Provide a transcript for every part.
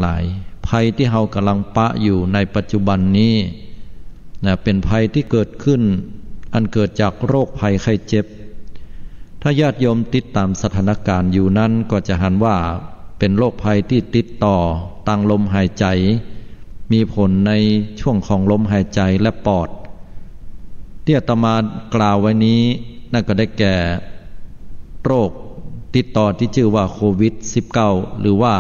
หลายภัยที่เฮากำลังปะอยู่ในปัจจุบันนี้นะเป็นภัยที่เกิดขึ้นอันเกิดจากโรคภัยไข้เจ็บถ้าญาติโยมติดตามสถานการณ์อยู่นั้นก็จะหันว่าเป็นโรคภัยที่ติดต่อทางลมหายใจมีผลในช่วงของลมหายใจและปอดที่อาตมากล่าวไว้นี้นั่นก็ได้แก่โรคติดต่อที่ชื่อว่าโควิด -19 หรือว่า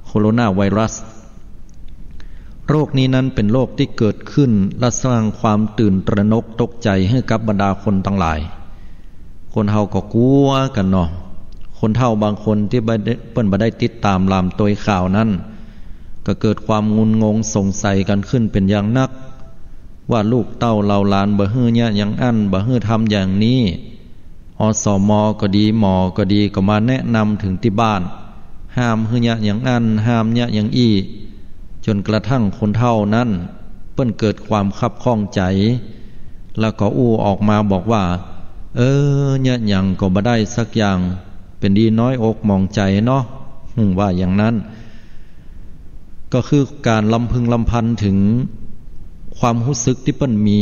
โคโรนาไวรัสโรคนี้นั้นเป็นโรคที่เกิดขึ้นและสร้างความตื่นตระหนกตกใจให้กับบรรดาคนทั้งหลายคนเฮาก็กลัวกันเนาะคนเฒ่าบางคนที่เปิ้นบ่ได้ติดตามลามตัวข่าวนั้นก็เกิดความงุนงงสงสัยกันขึ้นเป็นอย่างนักว่าลูกเต้าเราหลานบ่ฮื้อเนี่ยอย่างอั้นบ่ฮื้อทำอย่างนี้อสม.ก็ดีหมอก็ดีก็มาแนะนำถึงที่บ้านห้ามฮื้อเนี่ยอย่างอั้นห้ามเนี่ยอย่างอี้จนกระทั่งคนเฒ่านั้นเปิ้นเกิดความคับข้องใจแล้วก็อู้ออกมาบอกว่าเนี่ยอย่างก็บ่ได้สักอย่างเป็นดีน้อยอกมองใจเนาะว่าอย่างนั้นก็คือการลำพึงลำพันถึงความรู้สึกที่เปิ้นมี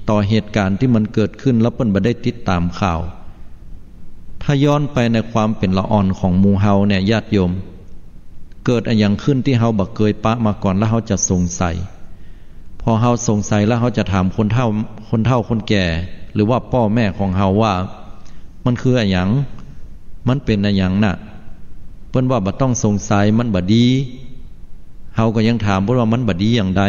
ต่อเหตุการณ์ที่มันเกิดขึ้นแล้วเปิ้นบ่ได้ติดตามข่าวถ้าย้อนไปในความเป็นละอ่อนของหมู่เฮาเนี่ยญาติโยมเกิดอย่างขึ้นที่เฮาบ่เคยปะมาก่อนแล้วเฮาจะสงสัยพอเฮาสงสัยแล้วเฮาจะถามคนเฒ่าคนแก่หรือว่าพ่อแม่ของเฮาว่ามันคืออะไรหยังมันเป็นอะไรหยังน่ะเพิ่นว่าบ่ต้องสงสัยมันบ่ดีเฮาก็ยังถามเพิ่นว่ามันบ่ดีอย่างใด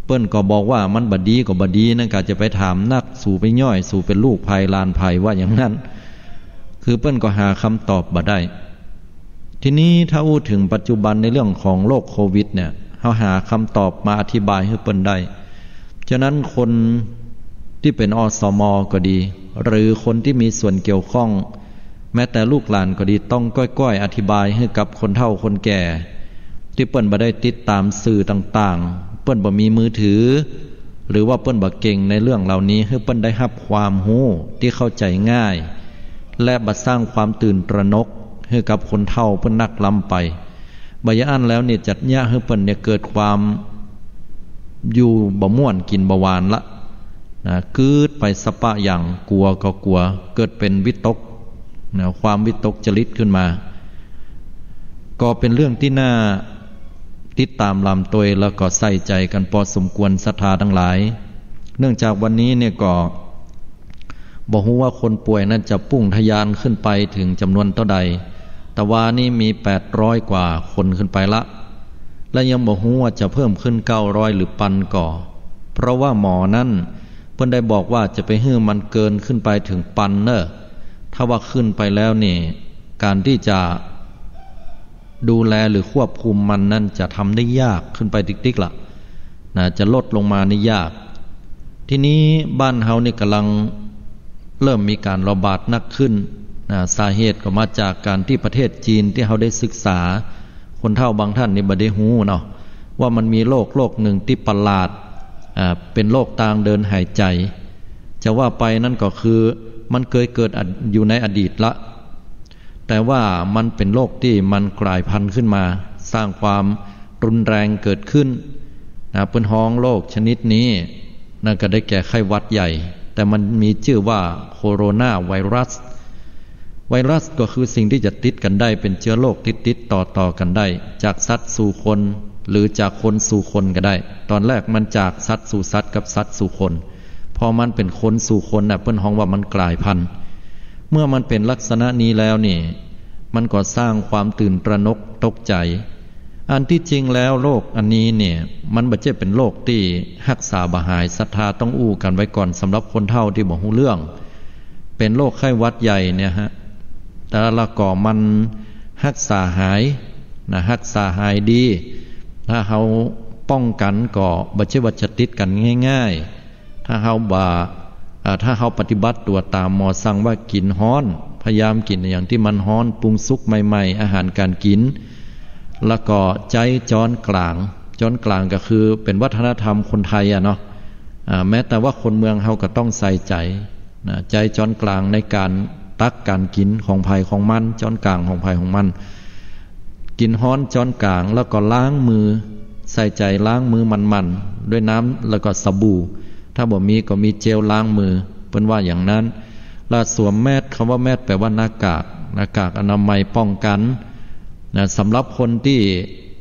เพิ่นก็บอกว่ามันบ่ดีก็บ่ดีนั่นก็จะไปถามนักสู่ไปย่อยสู่เป็นลูกภัยลานภัยว่าอย่างนั้นคือเพิ่นก็หาคำตอบบ่ได้ทีนี้ถ้าพูดถึงปัจจุบันในเรื่องของโรคโควิดเนี่ยเฮาหาคำตอบมาอธิบายให้เพิ่นได้ฉะนั้นคนที่เป็นอสม.ก็ดีหรือคนที่มีส่วนเกี่ยวข้องแม้แต่ลูกหลานก็ดีต้องก้อยๆอธิบายให้กับคนเฒ่าคนแก่ที่เปิ้นบ่ได้ติดตามสื่อต่างๆเปิ้นบ่มีมือถือหรือว่าเปิ้นบ่เก่งในเรื่องเหล่านี้ให้เปิ้นได้รับความรู้ที่เข้าใจง่ายและบ่สร้างความตื่นตระหนกให้กับคนเฒ่าเปิ้นนักล้ำไปบ่ยะอันแล้วเนี่ยจัดยะให้เปิ้นเนี่ยเกิดความอยู่บ่ม่วนกินบ่หวานละนะเกิดไปสปะอย่างกลัวก็กลัวเกิดเป็นวิตกนะความวิตกจริตขึ้นมาก็เป็นเรื่องที่น่าติดตามลำตัวแล้วก็ใส่ใจกันพอสมควรศรัทธาทั้งหลายเนื่องจากวันนี้เนี่ยก็บอกว่าคนป่วยนั้นจะพุ่งทะยานขึ้นไปถึงจำนวนเท่าใดแต่ว่านี่มี800กว่าคนขึ้นไปละและยังบอกว่าจะเพิ่มขึ้น900หรือ1,000ก่อเพราะว่าหมอนั้นเพิ่นได้บอกว่าจะไปให้มันเกินขึ้นไปถึง1,000เนอะถ้าว่าขึ้นไปแล้วนี่การที่จะดูแลหรือควบคุมมันนั่นจะทำได้ยากขึ้นไปติ๊กๆล่ะนะจะลดลงมานี่ยากทีนี้บ้านเฮานี่กำลังเริ่มมีการระบาดหนักขึ้นนะสาเหตุก็มาจากการที่ประเทศจีนที่เฮาได้ศึกษาคนเฒ่าบางท่านนี่บ่ได้ฮู้เนาะว่ามันมีโรคหนึ่งที่ประหลาดเป็นโรคทางเดินหายใจจะว่าไปนั่นก็คือมันเคยเกิดอยู่ในอดีตละแต่ว่ามันเป็นโรคที่มันกลายพันธุ์ขึ้นมาสร้างความรุนแรงเกิดขึ้นนะเป็นห้องโรคชนิดนี้นั่นก็ได้แก่ไข้หวัดใหญ่แต่มันมีชื่อว่าโคโรนาไวรัสก็คือสิ่งที่จะติดกันได้เป็นเชื้อโรคติดต่อกันได้จากสัตว์สู่คนหรือจากคนสู่คนก็ได้ตอนแรกมันจากสัตว์สู่สัตว์กับสัตว์สู่คนพอมันเป็นคนสู่คนน่ะเปิ้นฮ้องว่ามันกลายพันธุ์เมื่อมันเป็นลักษณะนี้แล้วนี่มันก็สร้างความตื่นตระหนกตกใจอันที่จริงแล้วโรคอันนี้เนี่ยมันบ่ใช่เป็นโรคที่รักษาบ่หายศรัทธาต้องอู้กันไว้ก่อนสำหรับคนเฒ่าที่บ่ฮู้เรื่องเป็นโรคไข้หวัดใหญ่เนี่ยฮะแต่ละก่อมันรักษาหายนะรักษาหายดีถ้าเฮาป้องกันก็บ่ใช่ว่าจะติดกันง่ายๆถ้าเฮาปฏิบัติตัวตามหมอสั่งว่ากินฮ้อนพยายามกินอย่างที่มันฮ้อนปรุงสุกใหม่ๆอาหารการกินแล้วก็ใจจรกลางก็คือเป็นวัฒนธรรมคนไทยเนาะแม้แต่ว่าคนเมืองเฮาก็ต้องใส่ใจนะใจจรกลางในการตักการกินของภัยของมันจรกลางของภัยของมัน กินฮ้อนจ้อนกลางแล้วก็ล้างมือใส่ใจล้างมือมันๆด้วยน้ำแล้วก็สบู่ถ้าบ่มีก็มีเจลล้างมือเพิ่นว่าอย่างนั้นและสวมแมสคำว่าแมสแปลว่าหน้ากากอนามัยป้องกันนะสำหรับคนที่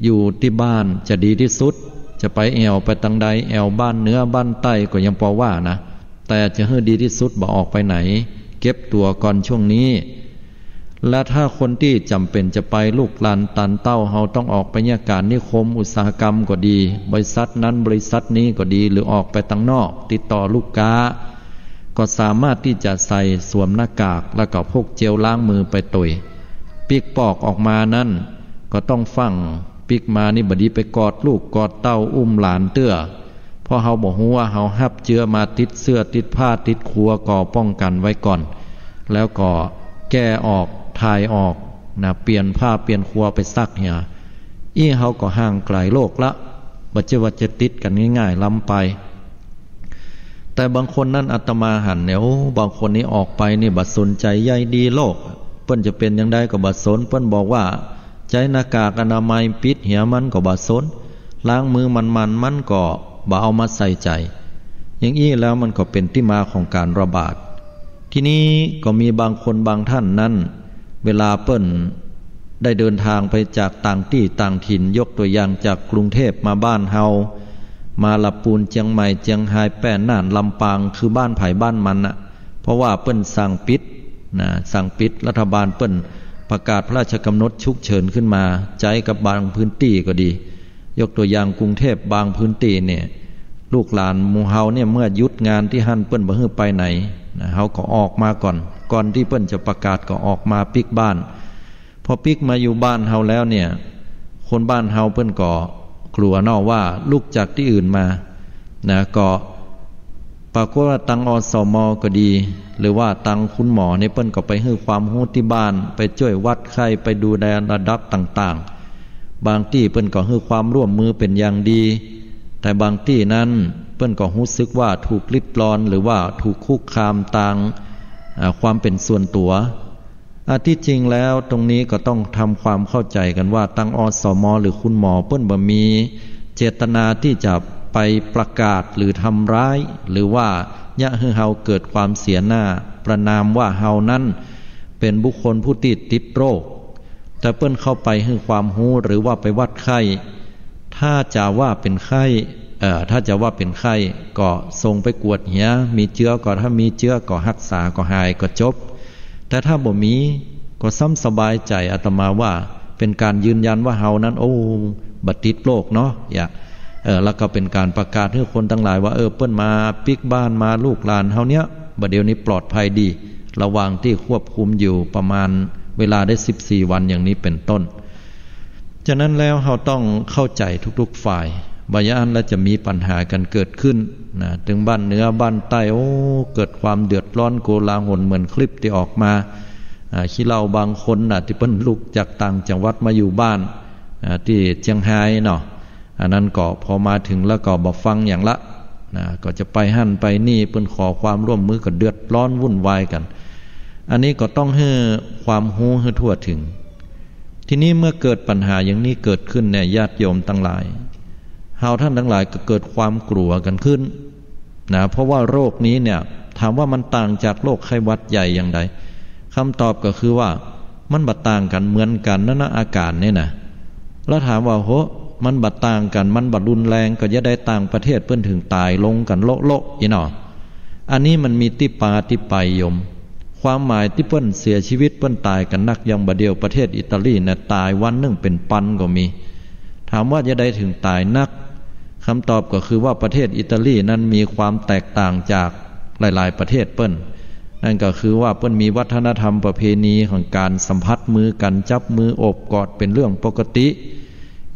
อยู่ที่บ้านจะดีที่สุดจะไปแอวไปตังใดแอวบ้านเหนือบ้านใต้ก็ยังพอว่านะแต่จะให้ดีที่สุดบ่ออกไปไหนเก็บตัวก่อนช่วงนี้และถ้าคนที่จำเป็นจะไปลูกหลานตันเต้าเฮาต้องออกไปเนี่ยการนิคมอุตสาหกรรมก็ดีบริษัทนั้นบริษัทนี้ก็ดีหรือออกไปตังนอกติดต่อลูกค้าก็สามารถที่จะใส่สวมหน้ากากแล้วก็พกเจลล้างมือไปตุยปีกปอกออกมานั่นก็ต้องฟังปีกมานี่บดีไปกอดลูกกอดเต้าอุ้มหลานเตื้อเพราะเฮาบอกว่าเฮาฮับเจือมาติดเสื้อติดผ้าติดครัวก่อป้องกันไว้ก่อนแล้วก็แก้ออกทายออกนะเปลี่ยนผ้าเปลี่ยนครัวไปซักเหียอี้เฮาก็ห่างไกลโลกละบัจจุบันจะติดกันง่ายๆล้ำไปแต่บางคนนั่นอาตมาหันเนี่ยบางคนนี้ออกไปนี่บัดสนใจใยดีโลกเปิ้นจะเป็นยังไงก็บัดสนเปิ้นบอกว่าใจหน้ากากอนามัยปิดเหียมันก็บัดสนล้างมือมันก็บ่เอามาใส่ใจอย่างนี้แล้วมันก็เป็นที่มาของการระบาดที่นี้ก็มีบางคนบางท่านนั้นเวลาเปิ้นได้เดินทางไปจากต่างที่ต่างถิ่นยกตัวอย่างจากกรุงเทพมาบ้านเฮามาลำปูนเชียงใหม่เชียงรายแป้นน่านลำปางคือบ้านไผ่บ้านมันนะเพราะว่าเปิ้นสั่งปิดนะสั่งปิดรัฐบาลเปิ้นประกาศพระราชกำหนดฉุกเฉินขึ้นมาใจกับบางพื้นที่ก็ดียกตัวอย่างกรุงเทพบางพื้นที่เนี่ยลูกหลานหมู่เฮาเนี่ยเมื่อหยุดงานที่หั่นเปิ้นบ่ฮื้อไปไหนนะเฮาก็ออกมาก่อนที่เปิ้นจะประกาศก็ออกมาปิกบ้านพอปิกมาอยู่บ้านเฮาแล้วเนี่ยคนบ้านเฮาเปิ้นก็กลัวเนาะว่าลูกจากที่อื่นมานะก็ปรากฏว่าตังอสมก็ดีหรือว่าตังคุณหมอเนี่ยเปิ้นก็ไปให้ความรู้ที่บ้านไปช่วยวัดไข้ไปดูแลระดับต่างๆบางที่เปิ้นก็ให้ความร่วมมือเป็นอย่างดีแต่บางที่นั้นเปิ้นก็รู้สึกว่าถูกลิดรอนหรือว่าถูกคุกคามต่างความเป็นส่วนตัวที่จริงแล้วตรงนี้ก็ต้องทำความเข้าใจกันว่าตั้งอสมหรือคุณหมอเปิ้นบ่มีเจตนาที่จะไปประกาศหรือทำร้ายหรือว่ายะให้เฮาเกิดความเสียหน้าประนามว่าเฮานั้นเป็นบุคคลผู้ติดโรคแต่เปิ้นเข้าไปให้ความรู้หรือว่าไปวัดไข้ถ้าจะว่าเป็นไข้ก็ส่งไปกวดเหียมีเชื้อก็ถ้ามีเชื้อก็รักษาก็หายก็จบแต่ถ้าบ่มีก็ซ้ำสบายใจอาตมาว่าเป็นการยืนยันว่าเฮานั้นบัดติดโรคเนาะแล้วก็เป็นการประกาศให้คนทั้งหลายว่าเปิ้นมาปิกบ้านมาลูกหลานเฮาเนี้ยบัดเดี๋ยวนี้ปลอดภัยดีระหว่างที่ควบคุมอยู่ประมาณเวลาได้14วันอย่างนี้เป็นต้นฉะนั้นแล้วเฮาต้องเข้าใจทุกๆฝ่ายบางอย่างแล้วจะมีปัญหากันเกิดขึ้นนะถึงบ้านเหนือบ้านใต้เกิดความเดือดร้อนโกลาหลเหมือนคลิปที่ออกมาขี้เหล้าบางคนที่เพิ่นลุกจากต่างจังหวัดมาอยู่บ้านที่เชียงรายเนาะอันนั้นก็พอมาถึงแล้วก็บ่ฟังอย่างละก็จะไปหั่นไปนี่เพิ่นขอความร่วมมือก็เดือดร้อนวุ่นวายกันอันนี้ก็ต้องให้ความรู้ให้ทั่วถึงทีนี้เมื่อเกิดปัญหาอย่างนี้เกิดขึ้นเนี่ยญาติโยมทั้งหลายเฮาท่านทั้งหลายก็เกิดความกลัวกันขึ้นเพราะว่าโรคนี้เนี่ยถามว่ามันต่างจากโรคไข้หวัดใหญ่อย่างไรคำตอบก็คือว่ามันบัดต่างกันเหมือนกันนั่นนะอาการเนี่ยนะแล้วถามว่ามันบัดต่างกันมันบัดรุนแรงก็จะได้ต่างประเทศเพิ่นถึงตายลงกันโละอีหนออันนี้มันมีที่ปาที่ไปโยมความหมายที่เพิ่นเสียชีวิตเพิ่นตายกันนักยังบะเดียวประเทศอิตาลีเนี่ยตายวันนึงเป็นพันก็มีถามว่าจะได้ถึงตายนักคำตอบก็คือว่าประเทศอิตาลีนั้นมีความแตกต่างจากหลายๆประเทศเปิ้นนั่นก็คือว่าเปิ้นมีวัฒนธรรมประเพณีของการสัมผัสมือกันจับมือโอบกอดเป็นเรื่องปกติ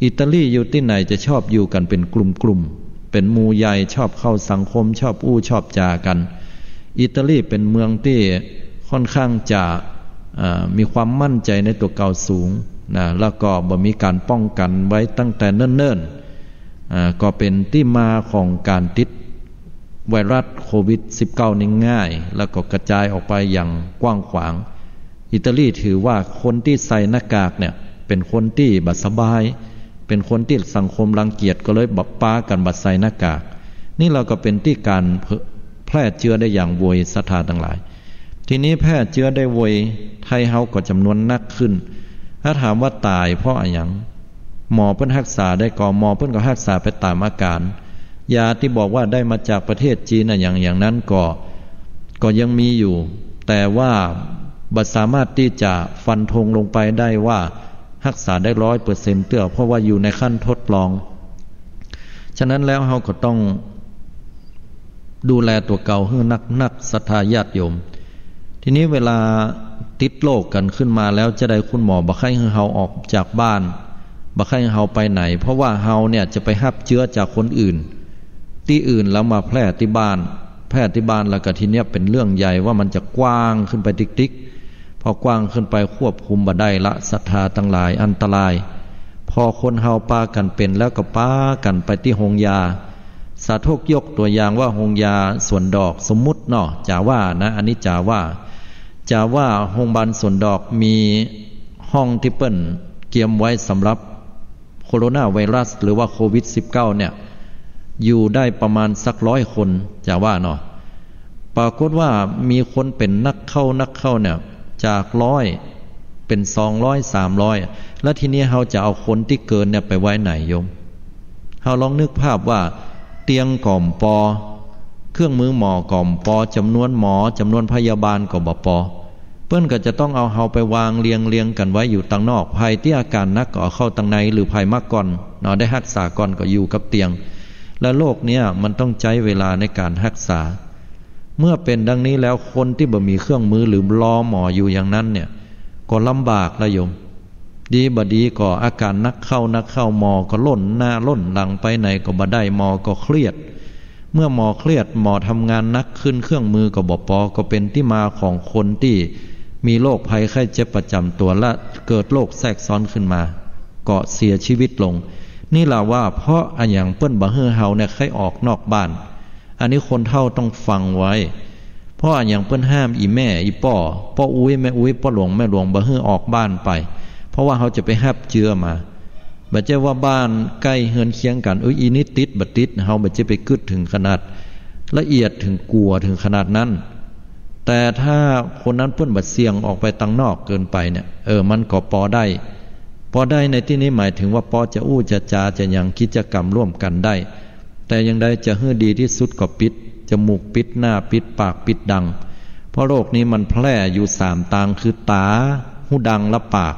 อิตาลีอยู่ที่ไหนจะชอบอยู่กันเป็นกลุ่มๆเป็นหมู่ใหญ่ชอบเข้าสังคมชอบชอบจากันอิตาลีเป็นเมืองที่ค่อนข้างจะมีความมั่นใจในตัวเก่าสูงแล้วก็บ่มีการป้องกันไว้ตั้งแต่เนิ่นๆก็เป็นที่มาของการติดไวรัสโควิด -19 นี่ง่ายแล้วก็กระจายออกไปอย่างกว้างขวางอิตาลีถือว่าคนที่ใส่หน้ากากเนี่ย เป็นคนที่บัดสบายเป็นคนที่สังคมรังเกียจก็เลยบับป้ากันบัดใส่หน้ากากนี่เราก็เป็นที่การแพร่เชื้อได้อย่างโวยศรัทธาทั้งหลายทีนี้แพร่เชื้อได้โวยไทยเฮาก็จำนวนนักขึ้นถ้าถามว่าตายเพราะอะไรอย่างหมอเพิ่นรักษาได้ก็หมอเพิ่นก็รักษาไปตามอาการยาที่บอกว่าได้มาจากประเทศจีนอย่างนั้นก็ยังมีอยู่แต่ว่าบัดสามารถที่จะฟันธงลงไปได้ว่ารักษาได้100%เตื้อเพราะว่าอยู่ในขั้นทดลองฉะนั้นแล้วเราก็ต้องดูแลตัวเก่าให้นักศรัทธาญาติโยมทีนี้เวลาติดโรคกันขึ้นมาแล้วจะได้คุณหมอบ่ให้เราออกจากบ้านบ่ให้เราไปไหนเพราะว่าเราเนี่ยจะไปรับเชื้อจากคนอื่นที่อื่นแล้วมาแพร่ที่บ้านแล้วก็ทีเนี้ยเป็นเรื่องใหญ่ว่ามันจะกว้างขึ้นไปติ๊กพอกว้างขึ้นไปควบคุมบ่ได้ละศรัทธาทั้งหลายอันตรายพอคนเฮาปากันเป็นแล้วก็ปากันไปที่โรงยาสาธุยกตัวอย่างว่าโรงยาสวนดอกสมมุติเนาะจ่าว่านะอันนี้จ่าว่าโรงพยาบาลสวนดอกมีห้องที่เปิ้นเตรียมไว้สำหรับโคโรนาไวรัสหรือว่าโควิด-19 เนี่ยอยู่ได้ประมาณสัก100 คนจ่าว่าเนาะปรากฏว่ามีคนเป็นนักเข้าเนี่ยจาก100เป็น200 300แล้วทีนี้เราจะเอาคนที่เกินเนี่ยไปไว้ไหนโยมเราลองนึกภาพว่าเตียงก่อมปอเครื่องมือหมอก่อมปอจำนวนหมอจำนวนพยาบาลก็บ่ปอเปิ้นก็จะต้องเอาเฮาไปวางเรียงกันไว้อยู่ต่างนอกภัยที่อาการนักก็เอาเข้าต่างในหรือภัยมากก่อนเนาะได้รักษาก่อนก็อยู่กับเตียงและโรคเนี้ยมันต้องใช้เวลาในการรักษาเมื่อเป็นดังนี้แล้วคนที่บ่มีเครื่องมือหรือรอหมออยู่อย่างนั้นเนี่ยก็ลำบากละโยมดีบ่ดีก็อาการนักเข้าหมอก็ล่นหน้าล่นหลังไปไหนก็บ่ได้หมอก็เครียดเมื่อหมอเครียดหมอทำงานนักขึ้นเครื่องมือก็บ่พอก็เป็นที่มาของคนที่มีโรคภัยไข้เจ็บประจำตัวและเกิดโรคแทรกซ้อนขึ้นมาก็เสียชีวิตลงนี่ล่ะว่าเพราะอันอย่างเปิ้นบ่ให้เฮาเนี่ยให้ออกนอกบ้านอันนี้คนเฒ่าต้องฟังไว้เพราะอันอย่างเปิ้นห้ามอีแม่อีป้ออุ้ยแม่อุ้ยป้อหลวงแม่หลวงบ่ให้ออกบ้านไปเพราะว่าเขาจะไปรับเชื้อมาบ่ใช่ว่าบ้านใกล้เฮือนเคียงกันอีนิดติดบ่ติดเฮาบ่จะไปกึดถึงขนาดละเอียดถึงกลัวถึงขนาดนั้นแต่ถ้าคนนั้นเพิ่นบ่เสี่ยงออกไปตังนอกเกินไปเนี่ยมันก็พอได้ในที่นี้หมายถึงว่าพอจะจะจาจะหยังกิจกรรมร่วมกันได้แต่ยังได้จะให้ดีที่สุดก็ปิดจมูกปิดหน้าปิดปากปิดดังเพราะโรคนี้มันแพร่อยู่3ทางคือตาหูดังและปาก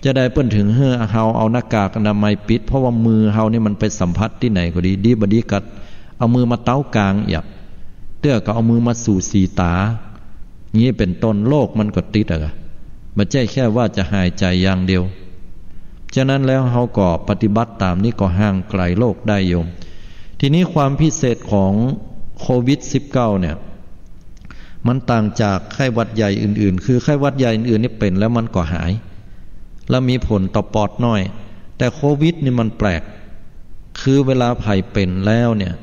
จะได้เปิ้นถึงเฮาเอาหน้ากากอนามัยปิดเพราะว่ามือเฮานี่มันไปสัมผัสที่ไหนก็ดีบ่ดีกัดเอามือมาเต้ากลางอย่าเตื้อก็เอามือมาสู่สีตางี้เป็นต้นโรคมันก็ติดบ่ใช่แค่ว่าจะหายใจอย่างเดียวฉะนั้นแล้วเฮาก็ปฏิบัติตามนี้ก็ห่างไกลโรคได้โยมทีนี้ความพิเศษของโควิด-19 เนี่ยมันต่างจากไข้หวัดใหญ่อื่นๆคือไข้หวัดใหญ่อื่นๆนี่เป็นแล้วมันก็หายแล้วมีผลต่อปอดน้อยแต่โควิดนี่มันแปลกคือเวลาไผ่เป็นแล้วเนี่ย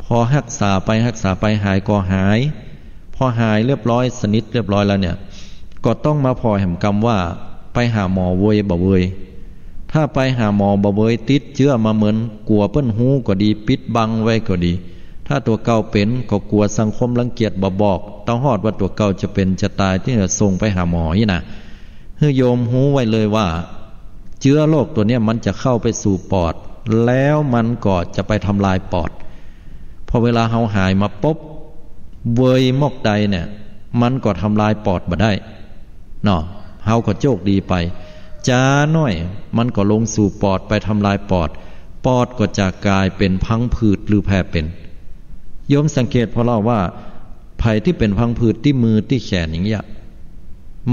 พอรักษาไปหายก็หายพอหายเรียบร้อยสนิทเรียบร้อยแล้วเนี่ยก็ต้องมาพอแห่งกรรมว่าไปหาหมอเวยบ่เวยถ้าไปหาหมอบ่เวยติดเชื้อมาเหมือนกลัวเปิ้นหูก็ดีปิดบังไว้ก็ดีถ้าตัวเก่าเป็นก็กลัวสังคมรังเกียจบ่บอกต้องฮอดว่าตัวเก่าจะเป็นจะตายที่จะส่งไปหาหมอนี่นะให้โยมหูไว้เลยว่าเชื้อโรคตัวนี้มันจะเข้าไปสู่ปอดแล้วมันก็จะไปทำลายปอดพอเวลาเฮาหายมาปุ๊บเวยมอกใดเนี่ยมันก็ทำลายปอดบ่ได้เนาะเฮาก็โชคดีไปจ้าน้อยมันก็ลงสู่ปอดไปทำลายปอดก็จะกลายเป็นพังผืดหรือแผลเป็นโยมสังเกตพอเล่าว่าภัยที่เป็นพังผืดที่มือที่แขนอย่างเงี้ย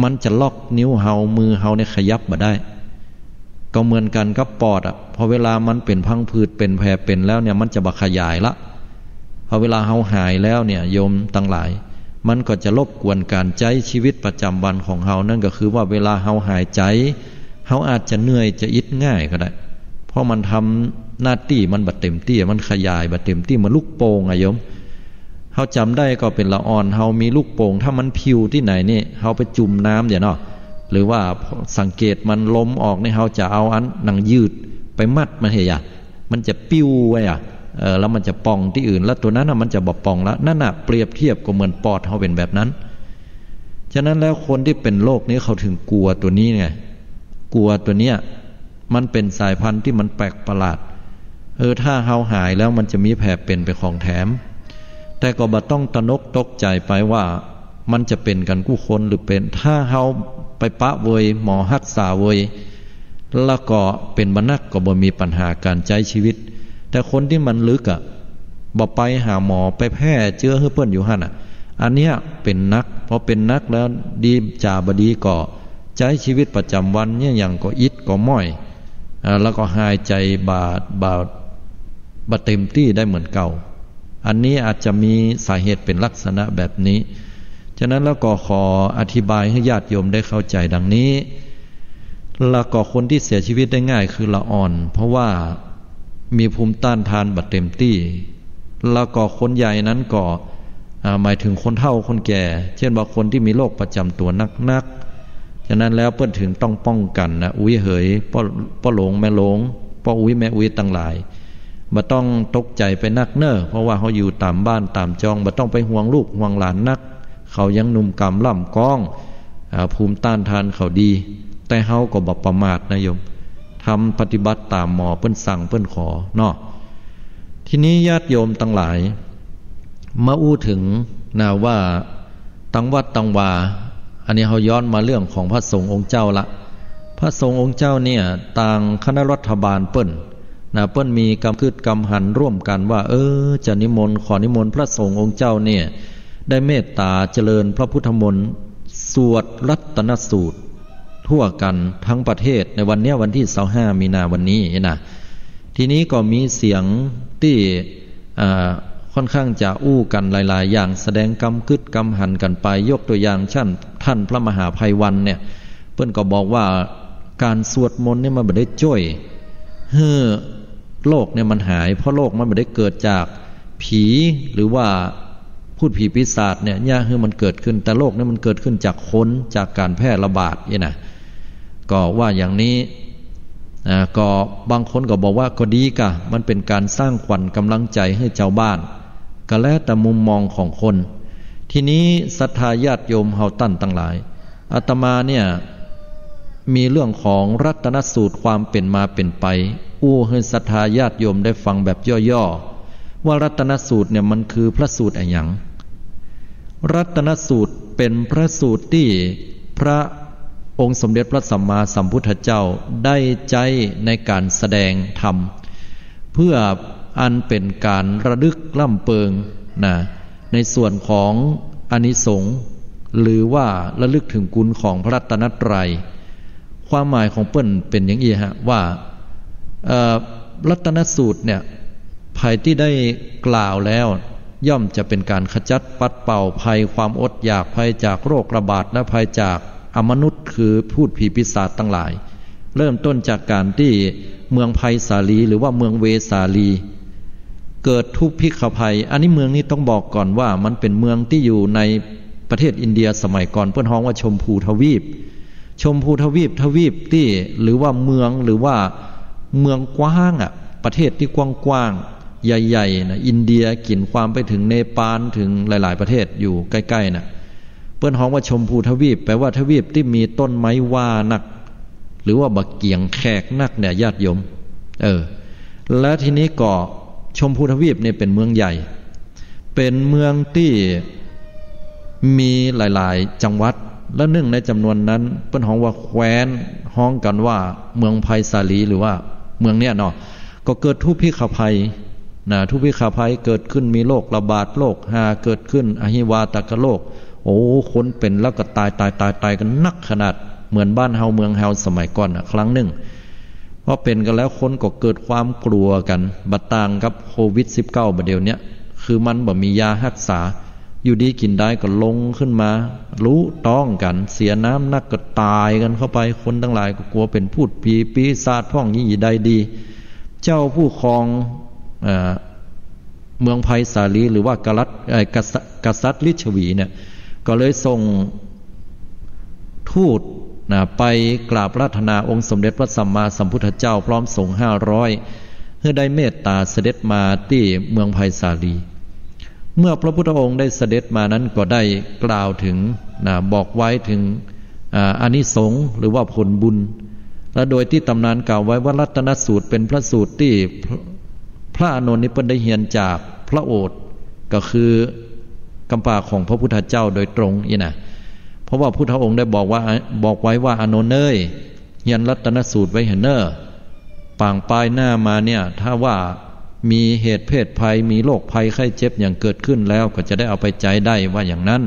มันจะล็อกนิ้วเฮามือเฮาเนี่ยขยับบ่ได้ก็เหมือนกันกับปอดพอเวลามันเป็นพังผืดเป็นแผลเป็นแล้วเนี่ยมันจะบ่ขยายละพอเวลาเฮาหายแล้วเนี่ยโยมทั้งหลายมันก็จะรบกวนการใช้ชีวิตประจำวันของเฮานั่นก็คือว่าเวลาเฮาหายใจเฮาอาจจะเหนื่อยจะอิดง่ายก็ได้เพราะมันทำหน้าที่มันบ่เต็มที่มันขยายบ่เต็มที่มันลูกโป่งโยมเฮาจำได้ก็เป็นละอ่อนเฮามีลูกโป่งถ้ามันพิวที่ไหนนี่เฮาไปจุ่มน้ำเดี๋ยวเนาะ หรือว่าสังเกตมันลมออกในเฮาจะเอาอันหนังยืดไปมัดมันเหี่ยมันจะปิ้วไว้แล้วมันจะป่องที่อื่นแล้วตัวนั้นมันจะบ่ป่องแล้วนั่นเปรียบเทียบก็เหมือนปอดเขาเป็นแบบนั้นฉะนั้นแล้วคนที่เป็นโรคนี้เขาถึงกลัวตัวนี้ไงกลัวตัวเนี้ยมันเป็นสายพันธุ์ที่มันแปลกประหลาดถ้าเฮาหายแล้วมันจะมีแผลเป็นไปของแถมแต่ก็บ่ต้องตระหนกตกใจไปว่ามันจะเป็นกันกู้คนหรือเป็นถ้าเฮาไปปะเวยหมอรักษาเวยแล้วก็เป็นบรรนักก็บ่มีปัญหาการใช้ชีวิตแต่คนที่มันลึกบ่ไปหาหมอไปแพร่เชื้อให้เปิ้นอยู่หั่นอันเนี้ยเป็นนักพอเป็นนักแล้วดีจ่าบดีก็ใช้ชีวิตประจำวันเนี่ยอย่างก็อิดก็ม้อยแล้วก็หายใจบาเต็มที่ได้เหมือนเก่าอันนี้อาจจะมีสาเหตุเป็นลักษณะแบบนี้ฉะนั้นแล้วก็ขออธิบายให้ญาติโยมได้เข้าใจดังนี้แล้วก็คนที่เสียชีวิตได้ง่ายคือละอ่อนเพราะว่ามีภูมิต้านทานบัดเต็มที่แล้วก็คนใหญ่นั้นก็หมายถึงคนเฒ่าคนแก่เช่นว่าคนที่มีโรคประจำตัวนักฉะนั้นแล้วเปิ้นถึงต้องป้องกันนะอุ้ยเหยป้อหลงแม่หลงป้ออุ้ยแม่อุ้ยต่างหลายบ่ต้องตกใจไปนักเน้อเพราะว่าเขาอยู่ตามบ้านตามจองบ่ต้องไปห่วงลูกห่วงหลานนักเขายังหนุ่มกำล่ำก้องภูมิต้านทานเขาดีแต่เฮาก็บ่ประมาทนะโยมทำปฏิบัติตามหมอเปิ้นสั่งเปิ้นขอเนาะทีนี้ญาติโยมทั้งหลายมาอู้ถึงว่าตังวัดตังวาอันนี้เฮาย้อนมาเรื่องของพระสงฆ์องค์เจ้าละพระสงฆ์องค์เจ้าเนี่ยต่างคณะรัฐบาลเปิ้นเปิ้นมีกำคืดกำหันร่วมกันว่าจะนิมนต์ขอนิมนต์พระสงฆ์องค์เจ้าเนี่ยได้เมตตาเจริญพระพุทธมนต์สวดรัตนสูตรทั่วกันทั้งประเทศในวันนี้วันที่25มีนาวันนี้นะทีนี้ก็มีเสียงที่ค่อนข้างจะอู้กันหลายๆอย่างแสดงกำกึดกำหันกันไปยกตัวอย่างท่านพระมหาภัยวันเนี่ยเพิ่นก็บอกว่าการสวดมนต์เนี่ยมันไม่ได้ช่วยให้โลกเนี่ยมันหายเพราะโลกมันไม่ได้เกิดจากผีหรือว่าพูดผีปีศาจเนี่ยย่าให้มันเกิดขึ้นแต่โลกเนี่ยมันเกิดขึ้นจากคนจากการแพร่ระบาดเนี่ยนะก็ว่าอย่างนี้ก็บางคนก็บอกว่าก็ดีกะมันเป็นการสร้างขวัญกำลังใจให้ชาวบ้านก็แล้วแต่มุมมองของคนทีนี้ศรัทธาญาติโยมเฮาตั้นทั้งหลายอาตมาเนี่ยมีเรื่องของรัตนสูตรความเป็นมาเป็นไปอู้ให้ศรัทธาญาติโยมได้ฟังแบบย่อๆว่ารัตนสูตรเนี่ยมันคือพระสูตรอะไรอย่างรัตนสูตรเป็นพระสูตรที่พระองค์สมเด็จพระสัมมาสัมพุทธเจ้าได้ใจในการแสดงธรรมเพื่ออันเป็นการระลึกล่ำเปิงในส่วนของอานิสงส์หรือว่าระลึกถึงคุณของพระรัตนตรัยความหมายของเปิ้นเป็นอย่างนี้ว่ารัตนสูตรเนี่ยภัยที่ได้กล่าวแล้วย่อมจะเป็นการขจัดปัดเป่าภัยความอดอยากภัยจากโรคระบาดและภัยจากอมนุษย์คือพูดผีปีศาจทั้งหลายเริ่มต้นจากการที่เมืองไผ่สาลีหรือว่าเมืองเวสาลีเกิดทุพพิฆภัยอันนี้เมืองนี้ต้องบอกก่อนว่ามันเป็นเมืองที่อยู่ในประเทศอินเดียสมัยก่อนเพิ่นฮ้องว่าชมพูทวีปชมพูทวีปที่หรือว่าเมืองหรือว่าเมืองกว้างประเทศที่กว้างๆใหญ่ๆนะอินเดียกินความไปถึงเนปาลถึงหลายๆประเทศอยู่ใกล้ๆนะเปิ้นฮ้องว่าชมพูทวีปแปลว่าทวีปที่มีต้นไม้ว่านักหรือว่าบักเกียงแขกนักเนี่ยญาติโยมและทีนี้ก็ชมพูทวีปเนี่ยเป็นเมืองใหญ่เป็นเมืองที่มีหลายๆจังหวัดและหนึ่งในจำนวนนั้นเปิ้นฮ้องว่าแคว้นฮ้องกันว่าเมืองไผ่สาลีหรือว่าเมืองเนี่ยเนาะก็เกิดทุพพิฆภัยทุพพิฆภัยเกิดขึ้นมีโรคระบาดโรคหาเกิดขึ้นอหิวาตกโรคคนเป็นแล้วก็ตายกันนักขนาดเหมือนบ้านเฮาเมืองเฮาสมัยก่อนครั้งหนึ่งพอเป็นกันแล้วคนก็เกิดความกลัวกันบัดต่างกับโควิด-19 บัดเดี๋ยวนี้คือมันบ่มียารักษาอยู่ดีกินได้ก็ลงขึ้นมารู้ต้องกันเสียน้ำนักก็ตายกันเข้าไปคนทั้งหลายก็กลัวเป็นพูดผีปีศาจพ่องยี่ใดดีเจ้าผู้ครองเมืองไผ่สาลีหรือว่ากษัตริย์ลิชวีเนี่ยก็เลยส่งทูต ไปกราบราธนาองค์สมเด็จพระสัมมาสัมพุทธเจ้าพร้อมสงฆ์500เพื่อได้เมตตาเสด็จมาที่เมืองไผ่สาลีเมื่อพระพุทธองค์ได้เสด็จมานั้นก็ได้กล่าวถึงบอกไว้ถึงอานิสงส์หรือว่าผลบุญและโดยที่ตำนานกล่าวไว้ว่ารัตนสูตรเป็นพระสูตรที่พระอานนท์นี้เพิ่นได้เรียนจากพระโอษฐ์ก็คือกำปาของพระพุทธเจ้าโดยตรงนี่นะเพราะว่าพุทธองค์ได้บอกไว้ว่าอานนท์เอ้ยเรียนรัตนสูตรไว้เห็นเนอปางปลายหน้ามาเนี่ยถ้าว่ามีเหตุเพศภัยมีโรคภัยไข้เจ็บอย่างเกิดขึ้นแล้วก็จะได้เอาไปใจได้ว่าอย่างนั้น